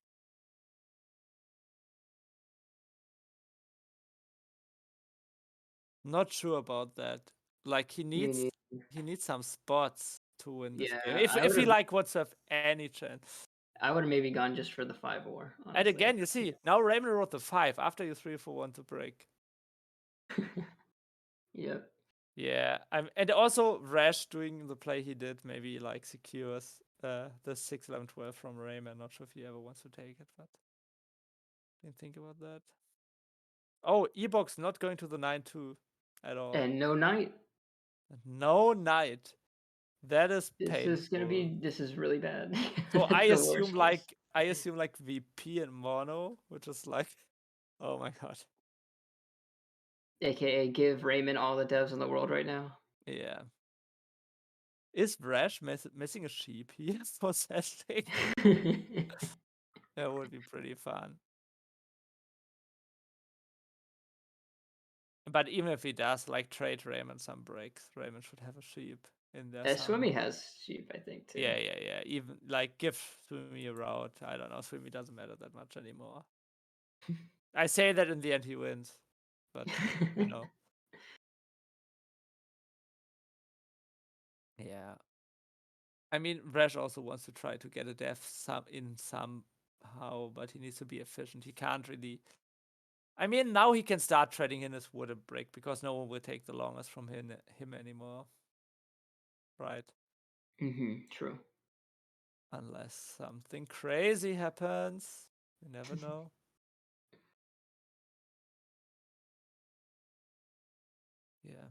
Not sure about that. Like he needs some spots to win this game. If he like wants to have any chance. I would have maybe gone just for the 5 ore. Honestly. And again, you see, now Raymond wrote the 5 after you 3-4-1 to break. Yep. Yeah, and also Rash doing the play he did maybe like secures the 6-11-12 from Raymond. Not sure if he ever wants to take it, but didn't think about that. Oh, EBOX not going to the 9-2 at all. And no knight. No knight. That is painful. This is really bad. So I assume like VP and mono, which is like, oh my god. AKA give Raymond all the devs in the world right now. Yeah. Is Vrej missing a sheep here for settling? That would be pretty fun. But even if he does, like, trade Raymond some breaks, Raymond should have a sheep in there. Swimmy has sheep, I think, too. Yeah. Even like give Swimmy a route. I don't know. Swimmy doesn't matter that much anymore. I say that in the end he wins, but you know. Yeah. I mean, Vrej also wants to try to get a death somehow, but he needs to be efficient. He can't really I mean, now he can start trading in his wooden brick because no one will take the longest from him anymore. Right? True. Unless something crazy happens. You never know. Yeah.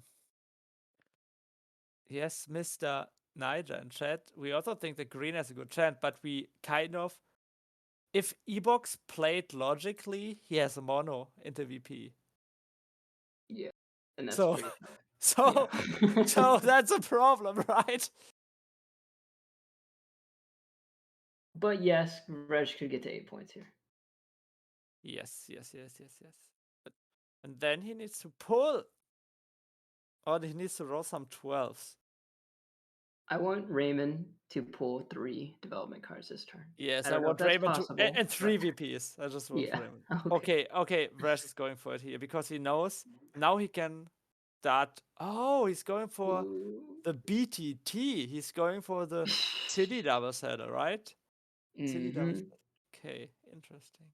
Yes, Mr. Niger in chat. We also think that green has a good chance, but we kind of, if EBOX played logically, he has a mono into VP. Yeah, and that's So, pretty tough. so, Yeah. so that's a problem, right? But yes, Vrej could get to 8 points here. Yes. But, and then he needs to pull. Or he needs to roll some 12s. I want Raymond to pull 3 development cards this turn. Yes, I don't know want if that's Raymond to possible, and 3 but- VPs. I just want Yeah. Raymond. Okay. Okay, Vrej is going for it here because he knows now he can start. Oh, he's going for Ooh. the BTT. He's going for the city double setter, right? City double Mhm. setter. Okay, interesting.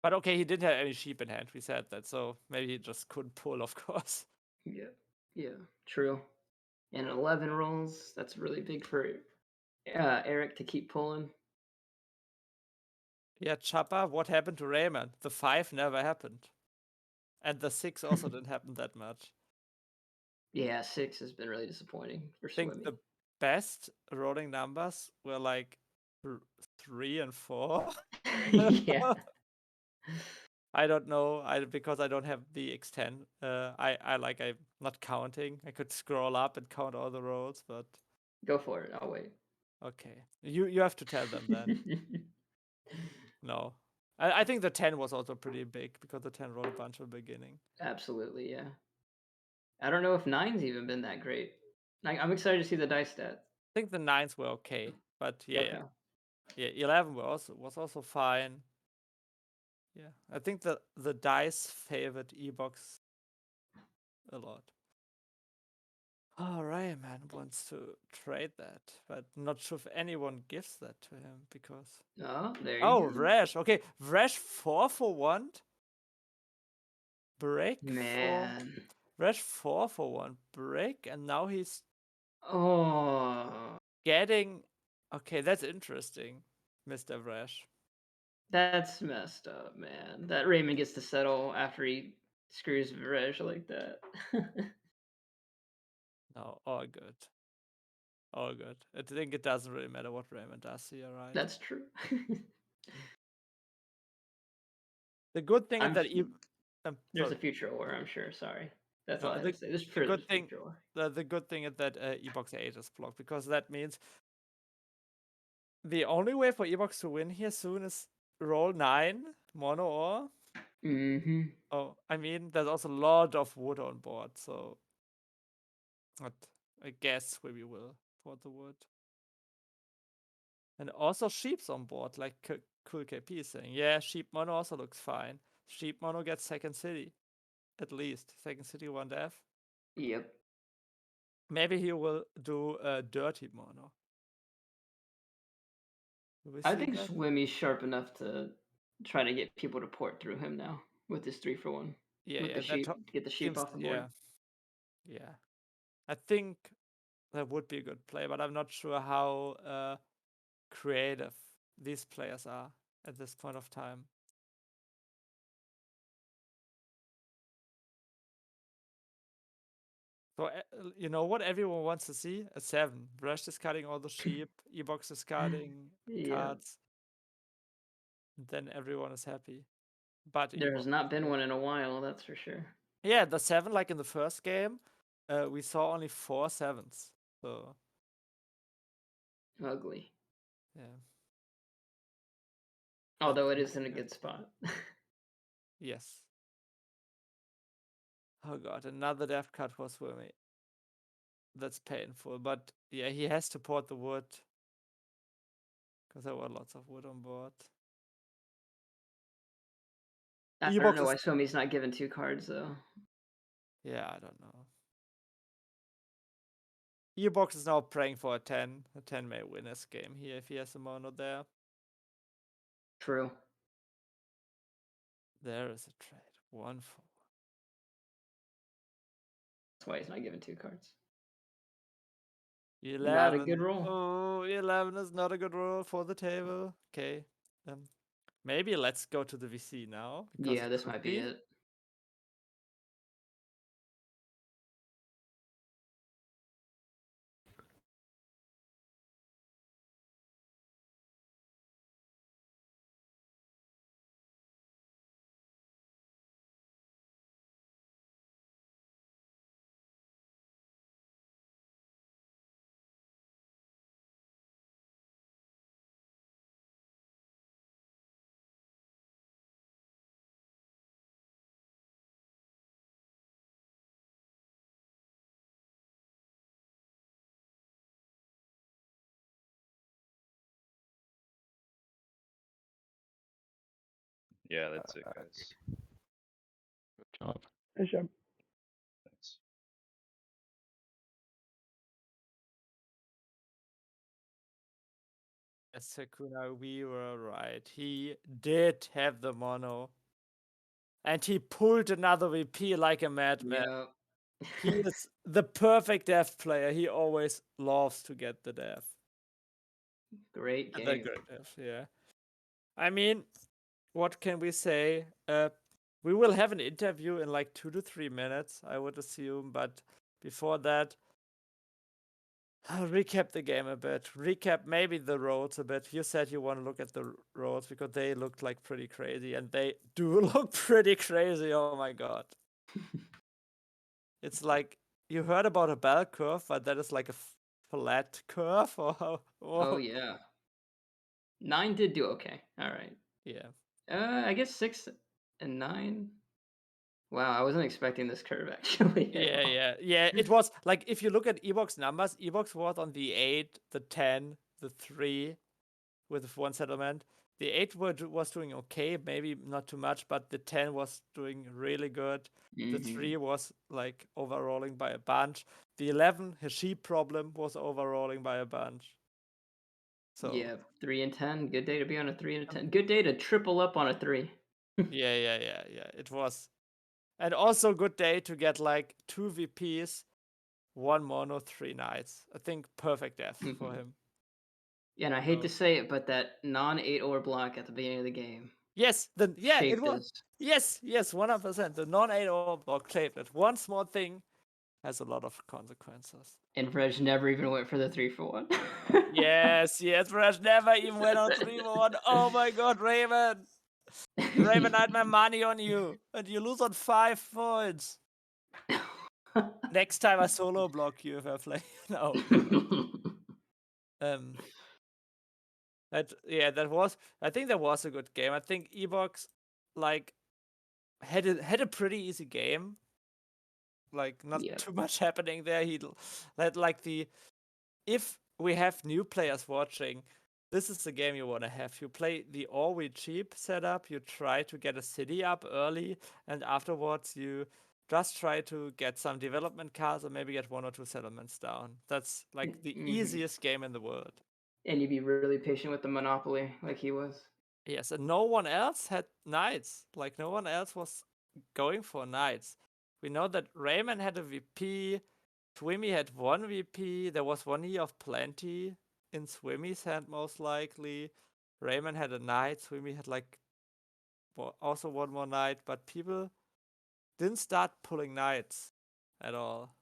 But okay, he didn't have any sheep in hand. We said that, so maybe he just couldn't pull, of course. Yeah, true. And 11 rolls, that's really big for Eric to keep pulling. Yeah, Chopper, what happened to Raymond? The 5 never happened. And the 6 also didn't happen that much. Yeah, 6 has been really disappointing for I think Swimmy. the best rolling numbers were like 3 and 4. Yeah. I don't know. Because I don't have the X10. I'm not counting. I could scroll up and count all the rolls, but Go for it. I'll wait. okay. You have to tell them then. No. I think the 10 was also pretty big because the 10 rolled a bunch at the beginning. Absolutely, yeah. I don't know if 9's even been that great. I'm excited to see the dice stats. I think the 9s were okay, but yeah, Okay. yeah. 11 was also fine. Yeah, I think the dice favored EBOX a lot. Oh, Rayman wants to trade that, but not sure if anyone gives that to him because. Oh, there you Oh, go. Vrej. Okay, Vrej 4 for 1. Break for. Man. Vrej 4 for 1. Break, and now he's Oh, getting. Okay, that's interesting, Mr. Vrej. that's messed up, man. That Raymond gets to settle after he screws Vrej like that. No, all good. All good. I think it doesn't really matter what Raymond does here, right? That's true. The good thing is I'm that s- There's a sorry. future war, I'm sure. Sorry. That's No, all I had to say. There's the further good thing, future war. the good thing is that EBOX 8 is blocked because that means the only way for EBOX to win here soon is roll 9 mono or. Mm-hmm. Oh, I mean, there's also a lot of wood on board, so I guess we will for the wood. And also sheep's on board, like Cool KP is saying. Yeah, sheep mono also looks fine. Sheep mono gets second city, at least second city 1 dev. Yep. Maybe he will do a dirty mono. I think Swimmy's sharp enough to try to get people to port through him now with his 3 for 1. Yeah, with the sheep, get the sheep off the board. Yeah. I think that would be a good play, but I'm not sure how creative these players are at this point of time. So you know what everyone wants to see? A 7. Vrej is cutting all the sheep. EBOX is cutting cards. Then everyone is happy. But there has not been one in a while, that's for sure. Yeah, the 7, like in the first game, we saw only 4 7s. So Ugly. yeah. Although it is in a good spot. Yes. Oh god, another death cut for Swimmy. That's painful, but yeah, he has to port the wood. Because there were lots of wood on board. I don't know why Swimmy's not given 2 cards though. Yeah, I don't know. EBOX is now praying for a 10. A 10 may win this game here if he has a mono there. True. There is a trade. 1-4. That's why he's not giving 2 cards. 11. Not a good roll. Oh, 11 is not a good roll for the table. Okay. Maybe let's go to the VC now. because Yeah, it this could might be it. Yeah, that's it, guys. Good job. Nice job. Thanks. Yes, Sakuna, we were right. He did have the mono. And he pulled another VP like a madman. Yeah. He is the perfect death player. He always loves to get the death. Great And the game. good death, yeah. I mean, what can we say? We will have an interview in like 2 to 3 minutes, I would assume. But before that, I'll recap the game a bit. Recap maybe the roads a bit. You said you want to look at the roads because they looked like pretty crazy. And they do look pretty crazy. Oh my god. It's like, you heard about a bell curve, but that is like a flat curve? Or how? Oh yeah. 9 did do okay. All right. Yeah. I guess 6 and 9. Wow, I wasn't expecting this curve actually. at all. Yeah. It was like, if you look at EBOX numbers, EBOX was on the 8, the 10, the 3 with 1 settlement. The 8 was doing okay, maybe not too much, but the 10 was doing really good. The 3 was like overrolling by a bunch. The 11, his sheep problem, was overrolling by a bunch. So Yeah, 3 and 10. Good day to be on a 3 and a 10. Good day to triple up on a 3. yeah. It was. And also good day to get like 2 VPs, 1 mono, 3 knights. I think perfect death for him. Yeah, and I hate to say it, but that non-8 ore block at the beginning of the game. Yes, it shaped was. us. Yes, 100%. The non-8 ore block shaped it. One small thing has a lot of consequences. And Vrej never even went for the 3 for 1. Yes, Vrej never even went on 3-1. Oh my god, Raven! Raven, I had my money on you, and you lose on 5 points. Next time I solo block you if I play. No. That was. I think that was a good game. I think EBOX like had a pretty easy game. Like not Yeah. too much happening there. He had like if we have new players watching, this is the game you want to have. You play the all we cheap setup. You try to get a city up early, and afterwards you just try to get some development cards or maybe get 1 or 2 settlements down. That's like the easiest game in the world. And you'd be really patient with the Monopoly like he was. Yes, and no one else had knights. Like no one else was going for knights. We know that Rayman had a VP, Swimmy had 1 VP, there was 1 year of plenty in Swimmy's hand most likely. Rayman had a knight, Swimmy had like also 1 more knight, but people didn't start pulling knights at all.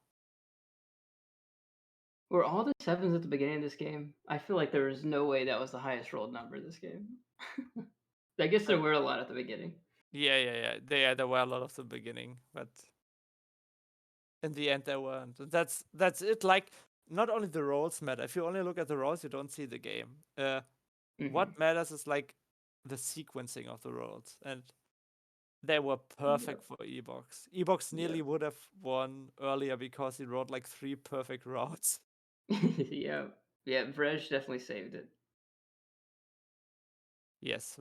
Were all the 7s at the beginning of this game? I feel like there was no way that was the highest rolled number this game. I guess there were a lot at the beginning. Yeah. There were a lot of the beginning, but in the end there weren't. And that's it. Like, not only the rolls matter. If you only look at the rolls, you don't see the game. What matters is like the sequencing of the rolls, and they were perfect for EBOX. EBOX nearly would have won earlier because he wrote like 3 perfect routes. Yeah, Vrej definitely saved it. Yes,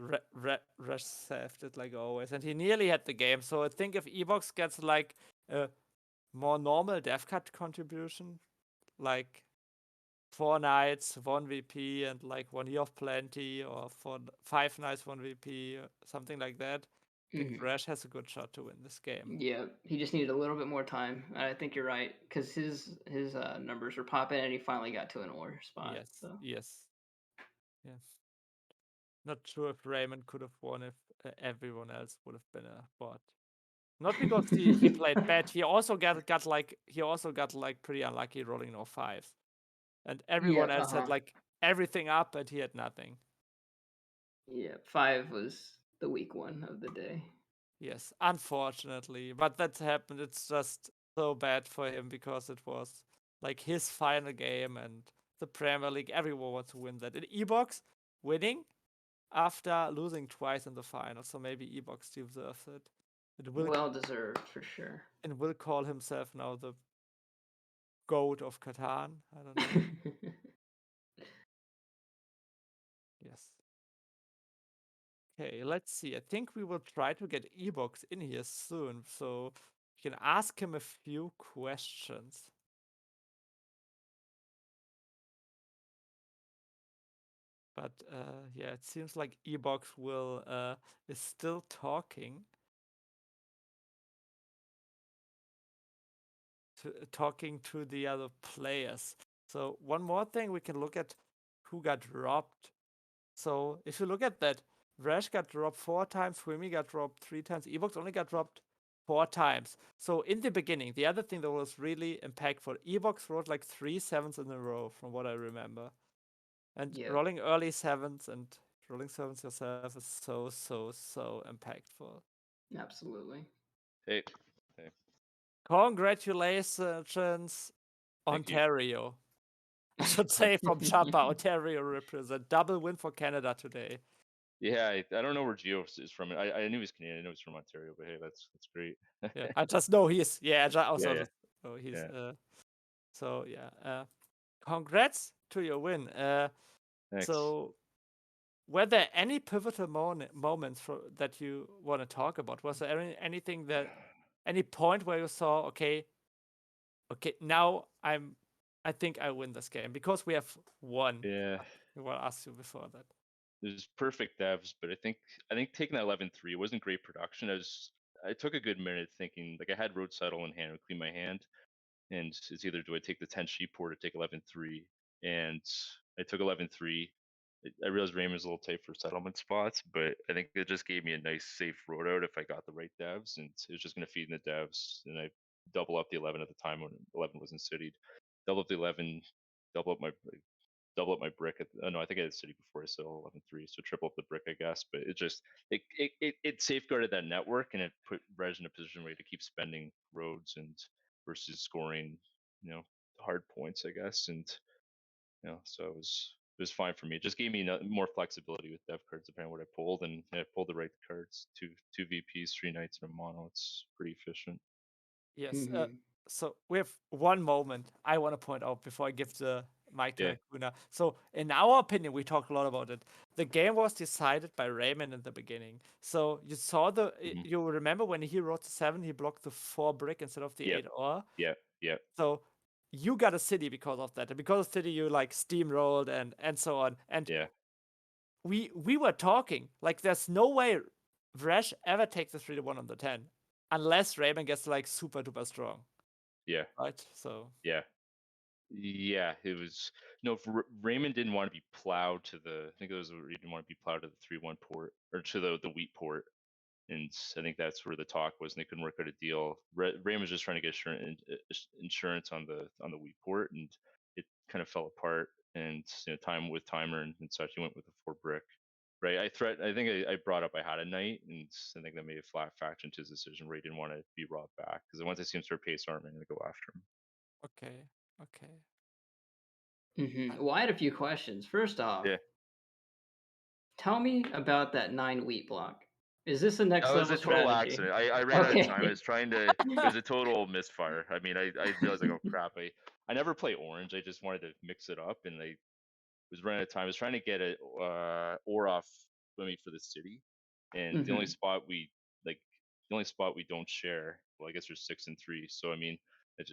Rush saved it like always, and he nearly had the game. So I think if EBOX gets like a more normal death cut contribution, like 4 knights, 1 VP, and like 1 year of plenty, or 5 knights, 1 VP, or something like that, I think Vrej has a good shot to win this game. Yeah, he just needed a little bit more time. I think you're right because his numbers were popping, and he finally got to an ore spot. Yes, So. yes, yes. Not sure if Raymond could have won if everyone else would have been a bot. Not because he played bad. He also got like pretty unlucky rolling no fives, and everyone Yeah, else had like everything up, and he had nothing. Yeah, 5 was the weak one of the day. Yes, unfortunately, but that's happened. It's just so bad for him because it was like his final game, and the Premier League. Everyone wants to win that. In EBOX, winning after losing twice in the final, so maybe EBOX deserves it. It will Well deserved for sure. and will call himself now the GOAT of Catan. I don't know. Yes. Okay, let's see. I think we will try to get EBOX in here soon, so we can ask him a few questions. But yeah, it seems like EBOX is still talking. Talking to the other players. So one more thing we can look at who got dropped. So if you look at that, Vrej got dropped 4 times, Swimmy got dropped 3 times, EBOX only got dropped 4 times. So in the beginning, the other thing that was really impactful, EBOX rolled like 3 sevens in a row, from what I remember. And rolling early sevens and rolling sevens yourself is so impactful. Absolutely. Hey. Congratulations, Ontario. I should say from Chapa, Ontario represent. Double win for Canada today. Yeah, I don't know where Gio is from. I knew he was Canadian. I know he's from Ontario, but hey, that's great. Yeah, I just know he's Yeah. he's Yeah. so yeah. Congrats to your win. Thanks. So were there any pivotal moments that you want to talk about? Was there anything any point where you saw, okay, now I think I win this game because we have won. Yeah. I will ask you before that. There's perfect devs, but I think taking that 11-3 wasn't great production. I took a good minute thinking, like, I had road settle in hand, I clean my hand, and it's either do I take the 10 sheep port or take 11-3, and I took 11-3. I realized Raymond was a little tight for settlement spots, but I think it just gave me a nice safe road out if I got the right devs, and it was just going to feed in the devs, and I double up the 11 at the time when 11 wasn't citied, double up the 11, double up my brick. No, I think I had city before I sell 11-3, so triple up the brick, I guess. But it safeguarded that network, and it put Vrej in a position where to keep spending roads and versus scoring, hard points, I guess. And so it was fine for me. It just gave me more flexibility with dev cards depending on what I pulled, and I pulled the right cards. Two VPs, 3 knights, and a mono. It's pretty efficient. Yes. So we have one moment I want to point out before I give the mic to Hakuna. So in our opinion, we talked a lot about it. The game was decided by Raymond in the beginning. So you saw you remember when he wrote the 7, he blocked the 4 brick instead of the 8 ore. Yeah. So you got a city because of that, and because of city you like steamrolled and so on. And we were talking like there's no way Vrej ever takes the 3-1 on the 10 unless Raymond gets like super duper strong. Yeah. Right. So. Yeah. It was Raymond didn't want to be plowed to the. I think it was he didn't want to be plowed to the 3-1 port or to the wheat port, and I think that's where the talk was, and they couldn't work out a deal. Raymond was just trying to get insurance on the wheat port, and it kind of fell apart. And time with timer and such, he went with the 4 brick. Right, I think I brought up I had a knight, and I think that made a flat faction to his decision where he didn't want to be robbed back because once I see him start pace arm, I'm gonna go after him. Okay. Well, I had a few questions. First off, tell me about that 9 wheat block. Is this a next level strategy? That was a total accident. I ran out of time. I was trying to. It was a total misfire. I mean, I realized like, oh crap. I never play orange. I just wanted to mix it up, and I was running out of time. I was trying to get a ore off Swimmy for the city, and the only spot we don't share. Well, I guess there's 6 and 3. So I mean, it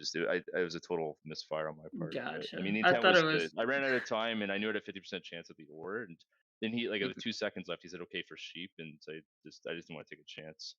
was a total misfire on my part. Gotcha. I mean, the intent was good. I ran out of time, and I knew I had a 50% chance of the ore, and And he like Mhm. with 2 seconds left, he said okay for sheep, and I just didn't want to take a chance.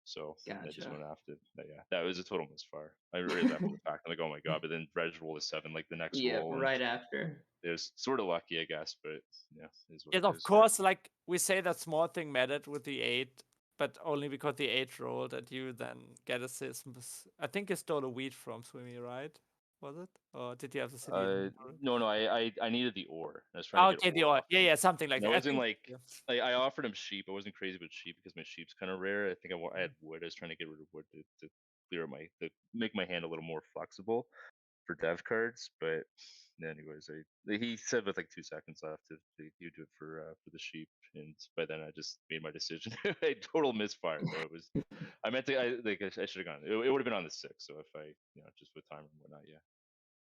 So I just Gotcha. went after. But yeah, that was a total misfire. I realized after the fact, I'm like, oh my god! But then Vrej rolled a 7 like the next Yeah, roll, and right after. it was sort of lucky, I guess. But yeah, it is what Yes, it of is. course, like we say that small thing mattered with the 8, but only because the 8 rolled and you then get a Sismus. I think you stole a wheat from Swimmy, right? Was it? Or did you have the city in inventory? No, I needed the ore. I was trying Oh, to get okay, the ore oil. off Yeah, him. yeah, something like And I that. I wasn't think, like, yeah. I offered him sheep. I wasn't crazy about sheep because my sheep's kind of rare. I think I had wood. I was trying to get rid of wood to clear to make my hand a little more flexible for dev cards. But anyways, he said with like 2 seconds left, he would do it for the sheep. And by then I just made my decision. A total misfire though. It was I meant to I should have gone. It would have been on the 6. So if I just with time and whatnot, yeah.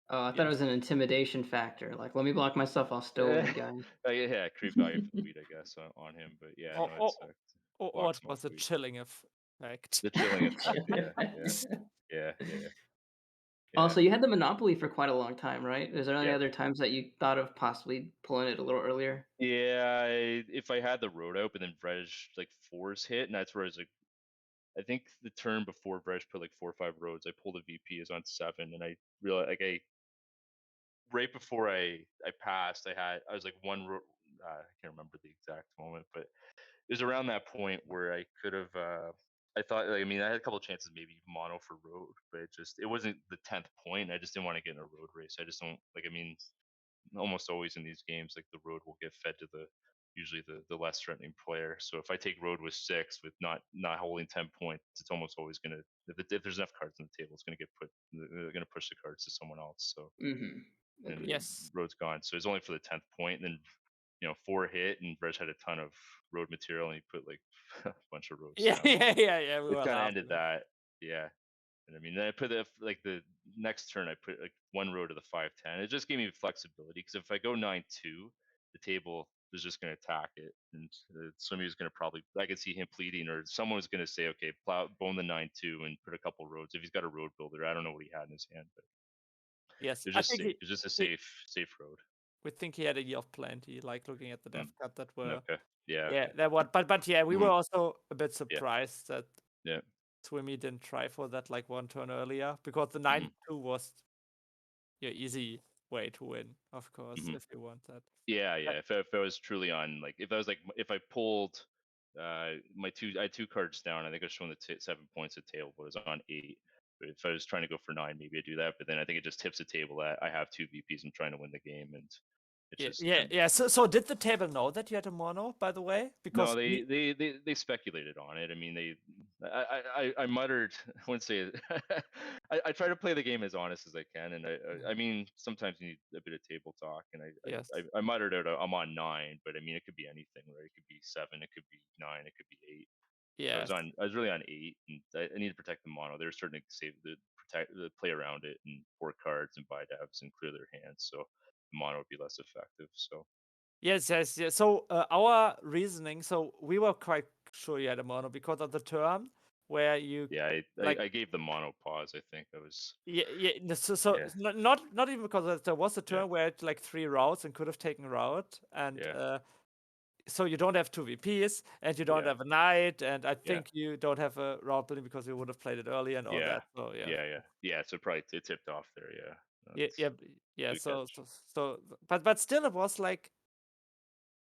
Oh, I thought it Yes. was an intimidation factor. Like, let me block myself. I'll stow you guys. Yeah, create value for the wheat, I guess, on him. But yeah, Or, no, or, it's or block it small was a wheat. chilling effect. The chilling effect. Yeah. Also, you had the monopoly for quite a long time, right? Is there any Yeah. other times that you thought of possibly pulling it a little earlier? Yeah, if I had the road out, but then Vrej like 4s hit, and that's where I was like, I think the turn before Vrej put like 4 or 5 roads, I pulled a VP is on 7, and I realized like right before I passed, I was like one road. I can't remember the exact moment, but it was around that point where I could have. I thought, like, I mean, I had a couple of chances, maybe mono for road, but it wasn't the 10th point. I just didn't want to get in a road race. I just don't like. I mean, almost always in these games, like the road will get fed to usually the less threatening player. So if I take road with 6 with not holding 10 points, it's almost always gonna if there's enough cards on the table, it's gonna get put. They're gonna push the cards to someone else. So and Agreed. Yes. road's gone. So it's only for the 10th point, and then 4 hit, and Vrej had a ton of road material, and he put like a bunch of roads Yeah, down. yeah. We It were kind of ended laughing. that, yeah. And I mean, then I put the next turn, I put like 1 row to the 5-10. It just gave me flexibility because if I go 9-2, the table is just going to attack it, and somebody was going to probably I could see him pleading, or someone was going to say, okay, bone the 9-2 and put a couple roads if he's got a road builder. I don't know what he had in his hand, but Yes, it was I just think safe. It was just a safe road. we think he had a year of plenty, like looking at the Mm, dev cut that were, okay. Yeah. yeah, Okay. that what, but yeah, we were Mhm. also a bit Yeah. surprised that Yeah. Swimmy didn't try for that like one turn earlier because the Mhm. 9-2 was your easy way to win, of course, Mhm. if you want that. Yeah, Uh, yeah. If I was truly on, like, if I was like, if I pulled I had 2 cards down. I think I was showing the 7 points at table, but it was on 8. But if I was trying to go for 9, maybe I do that. But then I think it just tips the table that I have 2 VPs. I'm trying to win the game, and it's Yeah, just yeah, yeah. So did the table know that you had a mono, by the way? no, Because they speculated on it. I mean, I muttered. I wouldn't say it. I try to play the game as honest as I can, and I mean sometimes you need a bit of table talk, and yes, I muttered out I'm on 9, but I mean it could be anything, right? It could be 7, it could be 9, it could be 8. So yes, I was really on 8, and I need to protect the mono. There's certain save the play around it and port cards and buy devs and clear their hands, so the mono would be less effective. So yes. So our reasoning, so we were quite sure you had a mono because of the term where you yeah, like. I gave the mono pause. I think I was Yeah. So yeah. it's not even because there was a Yeah, turn where it's like 3 routes and could have taken route, and yeah, so you don't have 2 VPs and you don't yeah, have a knight, and I yeah, think you don't have a route building because you would have played it early and all yeah, that. So yeah, yeah. So probably it tipped off there. Yeah, yeah, that's yeah. good So catch. but still, it was like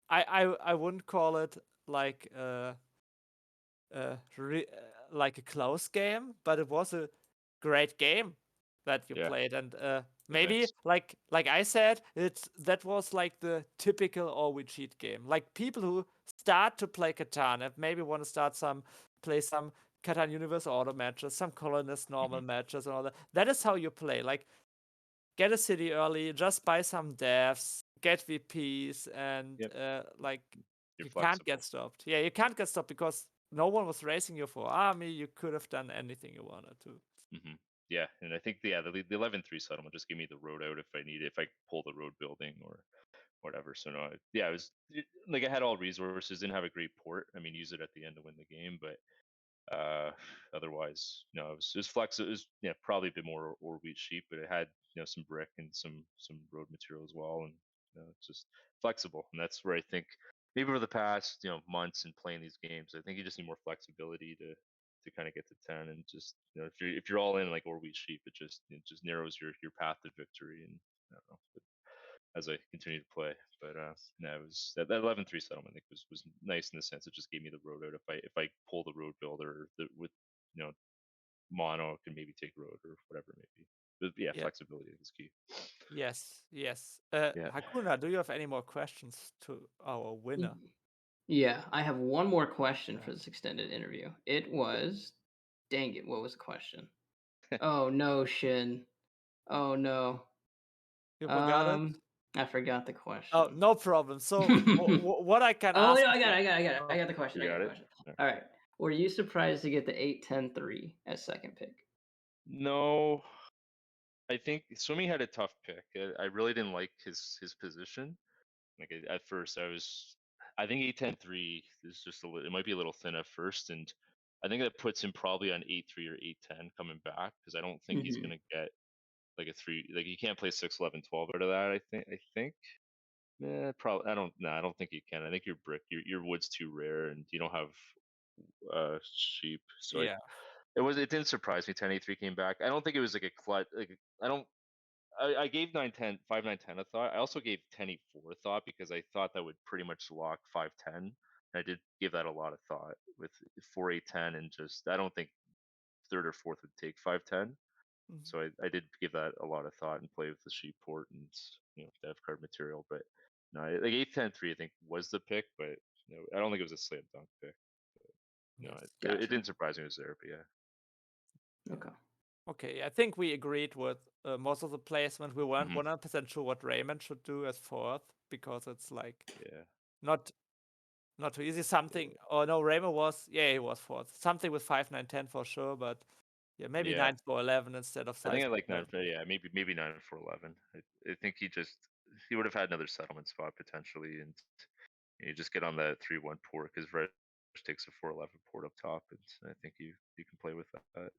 I wouldn't call it like like a close game, but it was a great game that you Yeah, played, and maybe thanks. like I said, that was like the typical all we cheat game. Like people who start to play Catan and maybe want to play some Catan Universe Order matches, some Colonist normal Hmm. matches, and all that. That is how you play. Like get a city early, just buy some devs, get VPs, and Yep, like you're you can't get flexible. stopped. Yeah, you can't get stopped because no one was racing you for army. You could have done anything you wanted to. Hmm. Yeah, and I think the 11-3 settlement just gave me the road out if I need it, if I pull the road building or whatever. So no, yeah, I was like I had all resources, didn't have a great port. I mean, use it at the end to win the game, but otherwise, no, it was flex. It was probably a bit more or wheat sheep, but it had some brick and some road material as well, and it's just flexible, and that's where I think maybe over the past months and playing these games, I think you just need more flexibility to kind of get to 10, and just if you're all in like or wheat sheep, it just narrows your path to victory, and I don't know. But as I continue to play, but no, it was that 11-3 settlement. I think was nice in the sense it just gave me the road out. If I pull the road builder with you know mono, can maybe take road or whatever it may be. But yeah, Yeah. flexibility is key. Yes. Yes. Yeah. Hakuna, do you have any more questions to our winner? Yeah, I have one more question for this extended interview. It was, dang it, what was the question? Oh no, Shin. Oh no. You forgot it? I forgot the question. Oh, no problem. So what I can Oh, ask? no, I got it. I got the question. You got it? All right. Were you surprised to get the 8-10-3 as second pick? No, I think Swimmy had a tough pick. I really didn't like his position. Like at first, I think 8-10-3 is just it might be a little thin at first, and I think that puts him probably on 8-3 or 8-10 coming back, because I don't think he's Mhm. gonna get like a 3. Like you can't play 6-11-12 out of that. I think. Probably. I don't. No, I don't think you can. I think your brick, your wood's too rare, and you don't have sheep. So Yeah. it didn't surprise me. 10-8-3 came back. I don't think it was like a clutch. Like I don't. I gave 9-10, 5-9-10 a thought. I also gave 10-8-4 a thought, because I thought that would pretty much lock 5-10. I did give that a lot of thought with 4-8-10, and just I don't think third or fourth would take 5-10. Mhm. So I did give that a lot of thought and play with the sheep port and dev card material. But no, like 8-10-3 I think was the pick, but I don't think it was a slam dunk pick. Yes. It Gotcha. didn't surprise me it was there, but yeah. Okay. Okay, I think we agreed with most of the placement. We weren't Mhm. 100% sure what Raymond should do as fourth, because it's like Yeah. not too easy. Something. Oh no, Raymond was, yeah, he was fourth. Something with 5, 9, 10 for sure, but yeah, maybe Yeah. 9 for 11 instead of I think I size. like 9 for, yeah, maybe 9 for 11. I think he would have had another settlement spot potentially, and you just get on the 3-1 port, because Vrej takes a 4-11 port up top, and I think you can play with that. But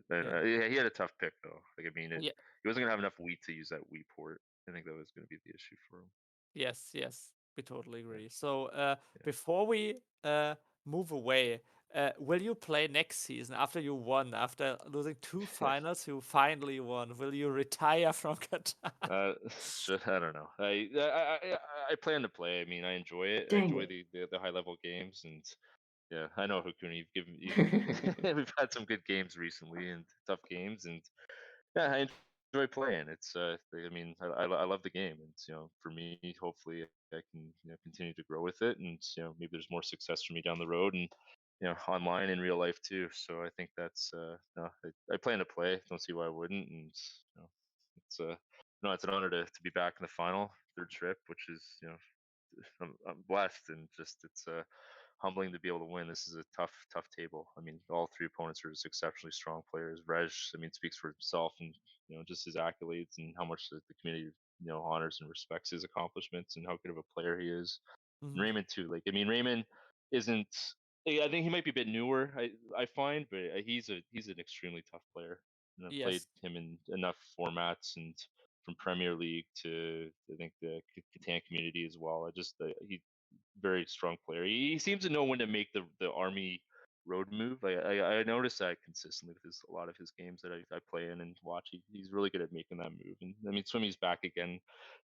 Yeah. yeah, he had a tough pick though. Like I mean, Yeah. he wasn't gonna have enough wheat to use that wheat port. I think that was gonna be the issue for him. Yes, yes, we totally Yeah. agree. So Yeah. before we move away, will you play next season after you won, after losing 2 finals, you finally won? Will you retire from Catan? I don't know. I plan to play. I mean, I enjoy it. I Dang enjoy it. the high level games, and yeah, I know Hakuna. We've had some good games recently and tough games, and yeah, I enjoy playing. It's I mean, I love the game, and for me, hopefully, I can continue to grow with it, and maybe there's more success for me down the road, and online in real life too. So I think that's no, I plan to play. Don't see why I wouldn't, and it's no, it's an honor to be back in the final, third trip, which is I'm blessed, and just it's humbling to be able to win. This is a tough table. I mean, all three opponents are just exceptionally strong players. Vrej, I mean, speaks for himself, and just his accolades and how much the community honors and respects his accomplishments and how good of a player he is. And Mhm. Raymond too. Like I mean, Raymond isn't. I think he might be a bit newer. I find, but he's an extremely tough player. And I've played Yes. him in enough formats, and from Premier League to I think the Catan community as well. He very strong player. He seems to know when to make the army road move. I notice that consistently with a lot of his games that I play in and watch. He's really good at making that move. And I mean, Swimmy's back again,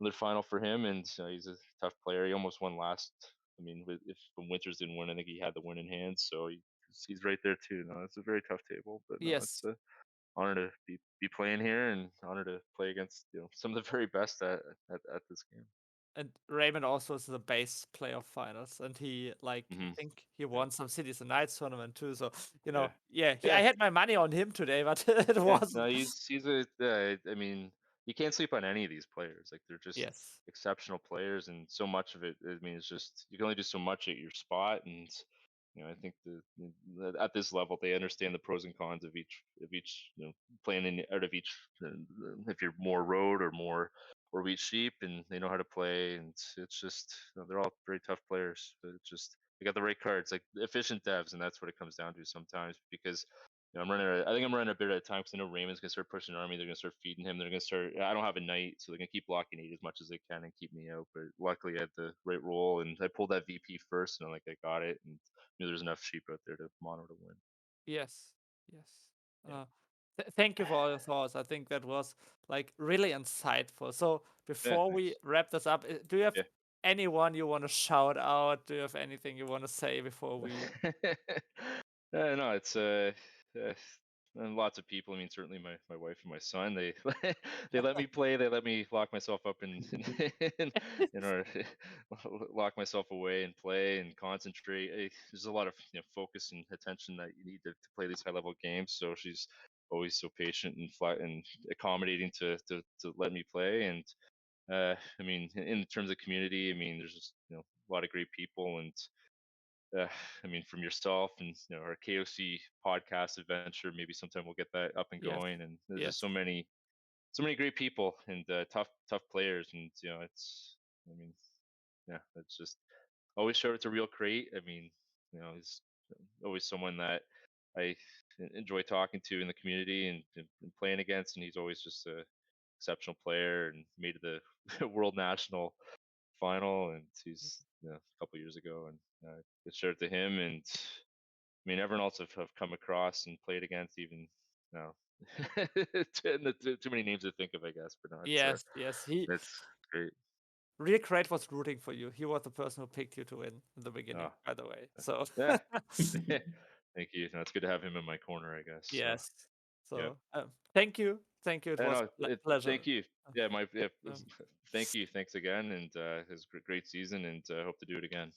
another final for him, and he's a tough player. He almost won last. I mean, if the Winters didn't win, I think he had the win in hand. So he's right there too. No, it's a very tough table, but no, it's Yes. a honor to be playing here, and honor to play against some of the very best at this game. And Raymond also is the base playoff finals, and he I Hmm. think he Yeah, won some Cities and Knights tournament too. So yeah, yeah, yeah. I had my money on him today, but it Yeah, wasn't. no, he's a. I mean, you can't sleep on any of these players. Like they're just Yes. exceptional players, and so much of it. I mean, it's just you can only do so much at your spot, and I think at this level they understand the pros and cons of each playing in out of each. If you're more road or more or wheat sheep, and they know how to play, and it's just they're all very tough players. But it's just they got the right cards, like efficient devs, and that's what it comes down to sometimes because I'm running. I think I'm running a bit at a time because I know Raymond's gonna start pushing army. They're gonna start feeding him. They're gonna start. I don't have a knight, so they're gonna keep blocking 8 as much as they can and keep me out. But luckily, I had the right roll, and I pulled that VP first, and I'm like, I got it, and there's enough sheep out there to mono to win. Yes, yes. Yeah. Thank you for all your thoughts. I think that was like really insightful. So Yeah, before we thanks. wrap this up, do you have Yeah. anyone you want to shout out? Do you have anything you want to say before we? No, it's and lots of people. I mean, certainly my wife and my son. They they let me play. They let me lock myself up in order lock myself away and play and concentrate. There's a lot of focus and attention that you need to play these high level games. So she's always so patient and flat and accommodating to let me play. And I mean, in terms of community, I mean, there's just a lot of great people and I mean, from yourself and our KOC podcast adventure, maybe sometime we'll get that up and Yes, going. And there's just yes, so many great people and tough players. And it's, I mean, yeah, it's just always shout out to Real Crate. I mean, he's always someone that I enjoy talking to in the community and playing against. And he's always just a exceptional player and made the world national final, and he's a couple years ago, and good shout out to him. And I mean, everyone else have come across and played against, even no, too many names to think of, I guess. But no, yes. it's great. Real Great was rooting for you. He was the person who picked you to win in the beginning, Oh, by the way. So yeah. Thank you. No, it's good to have him in my corner, I guess. So yes. yeah. So thank you. It I was know. pleasure. Thank you. Yeah, Um, thank you. Thanks again, and it was a great season, and hope to do it again.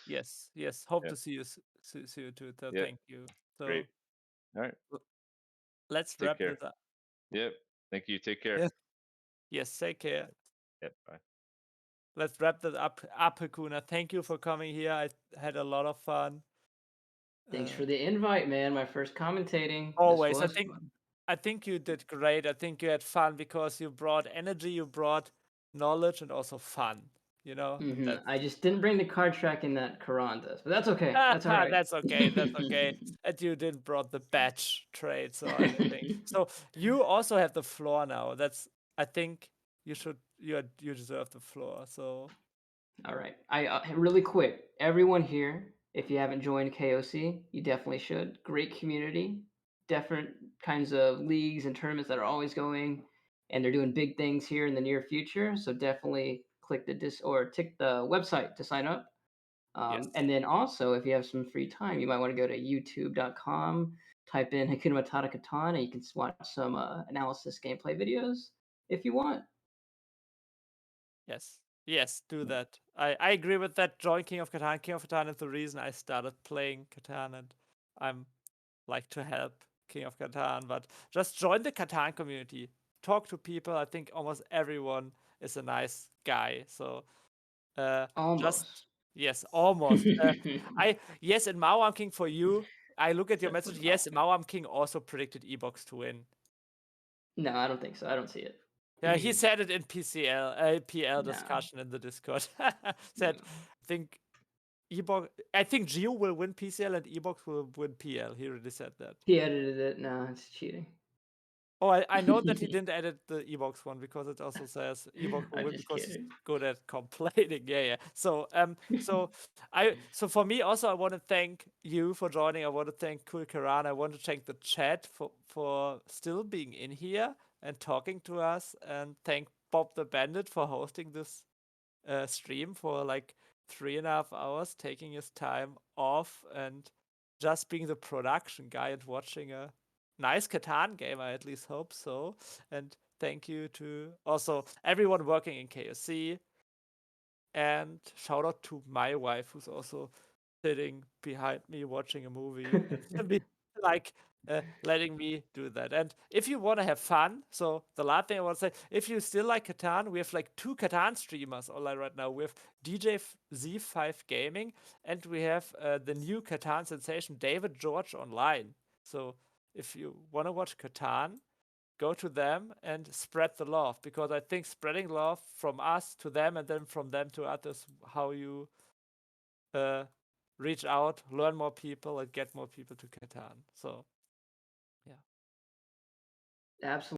yes. Hope Yeah. to see you see you too. So Yeah. thank you. Great. So All right. let's Take wrap care. this up. Yep. Thank you. Take care. Yeah. Yes, take care. Yep. Bye. Let's wrap that up. Hakuna. Thank you for coming here. I had a lot of fun. Thanks for the invite, man. My first commentating. This Always. was fun. I think you did great. I think you had fun because you brought energy, you brought knowledge, and also fun. And that's I just didn't bring the card track in that Karan does, but that's okay. That's all right. that's okay. That's okay. And you didn't brought the batch trades or anything. So you also have the floor now. I think you deserve the floor. So All right. I really quick. Everyone here, if you haven't joined KOC, you definitely should. Great community, different kinds of leagues and tournaments that are always going, and they're doing big things here in the near future. So definitely click the tick the website to sign up. yes. And then also, if you have some free time, you might want to go to youtube.com, type in Hakuna Matata Catan, and you can watch some analysis gameplay videos if you want. Yes, do that. I agree with that. Join King of Catan. King of Catan is the reason I started playing Catan, and I'm like to help King of Catan. But just join the Catan community. Talk to people. I think almost everyone is a nice guy. So just Almost. yes, almost. Yes, in Mao I'm King for you. I look at your Except for message. the Yes, Falcon. Mao I'm King also predicted EBOX to win. No, I don't think so. I don't see it. Yeah, he said it in PL No. discussion in the Discord. Said, No. I think EBOX. I think Geo will win PCL and EBOX will win PL. He already said that. He edited it. No, it's cheating. Oh, I know that he didn't edit the EBOX one because it also says EBOX will I'm win just because he's kidding. good at complaining. Yeah. So so for me also I want to thank you for joining. I want to thank Kulkaran. I want to thank the chat for still being in here and talking to us, and thank Bob the Bandit for hosting this stream for like 3.5 hours, taking his time off and just being the production guy and watching a nice Catan game. I at least hope so. And thank you to also everyone working in KOC. And shout out to my wife, who's also sitting behind me watching a movie and be like letting me do that. And if you want to have fun, so the last thing I want to say, if you still like Catan, we have like 2 Catan streamers online right now. We have DJ Z5 Gaming, and we have the new Catan sensation David George online. So if you want to watch Catan, go to them and spread the love, because I think spreading love from us to them and then from them to others, how you reach out, learn more people, and get more people to Catan. So Absolutely.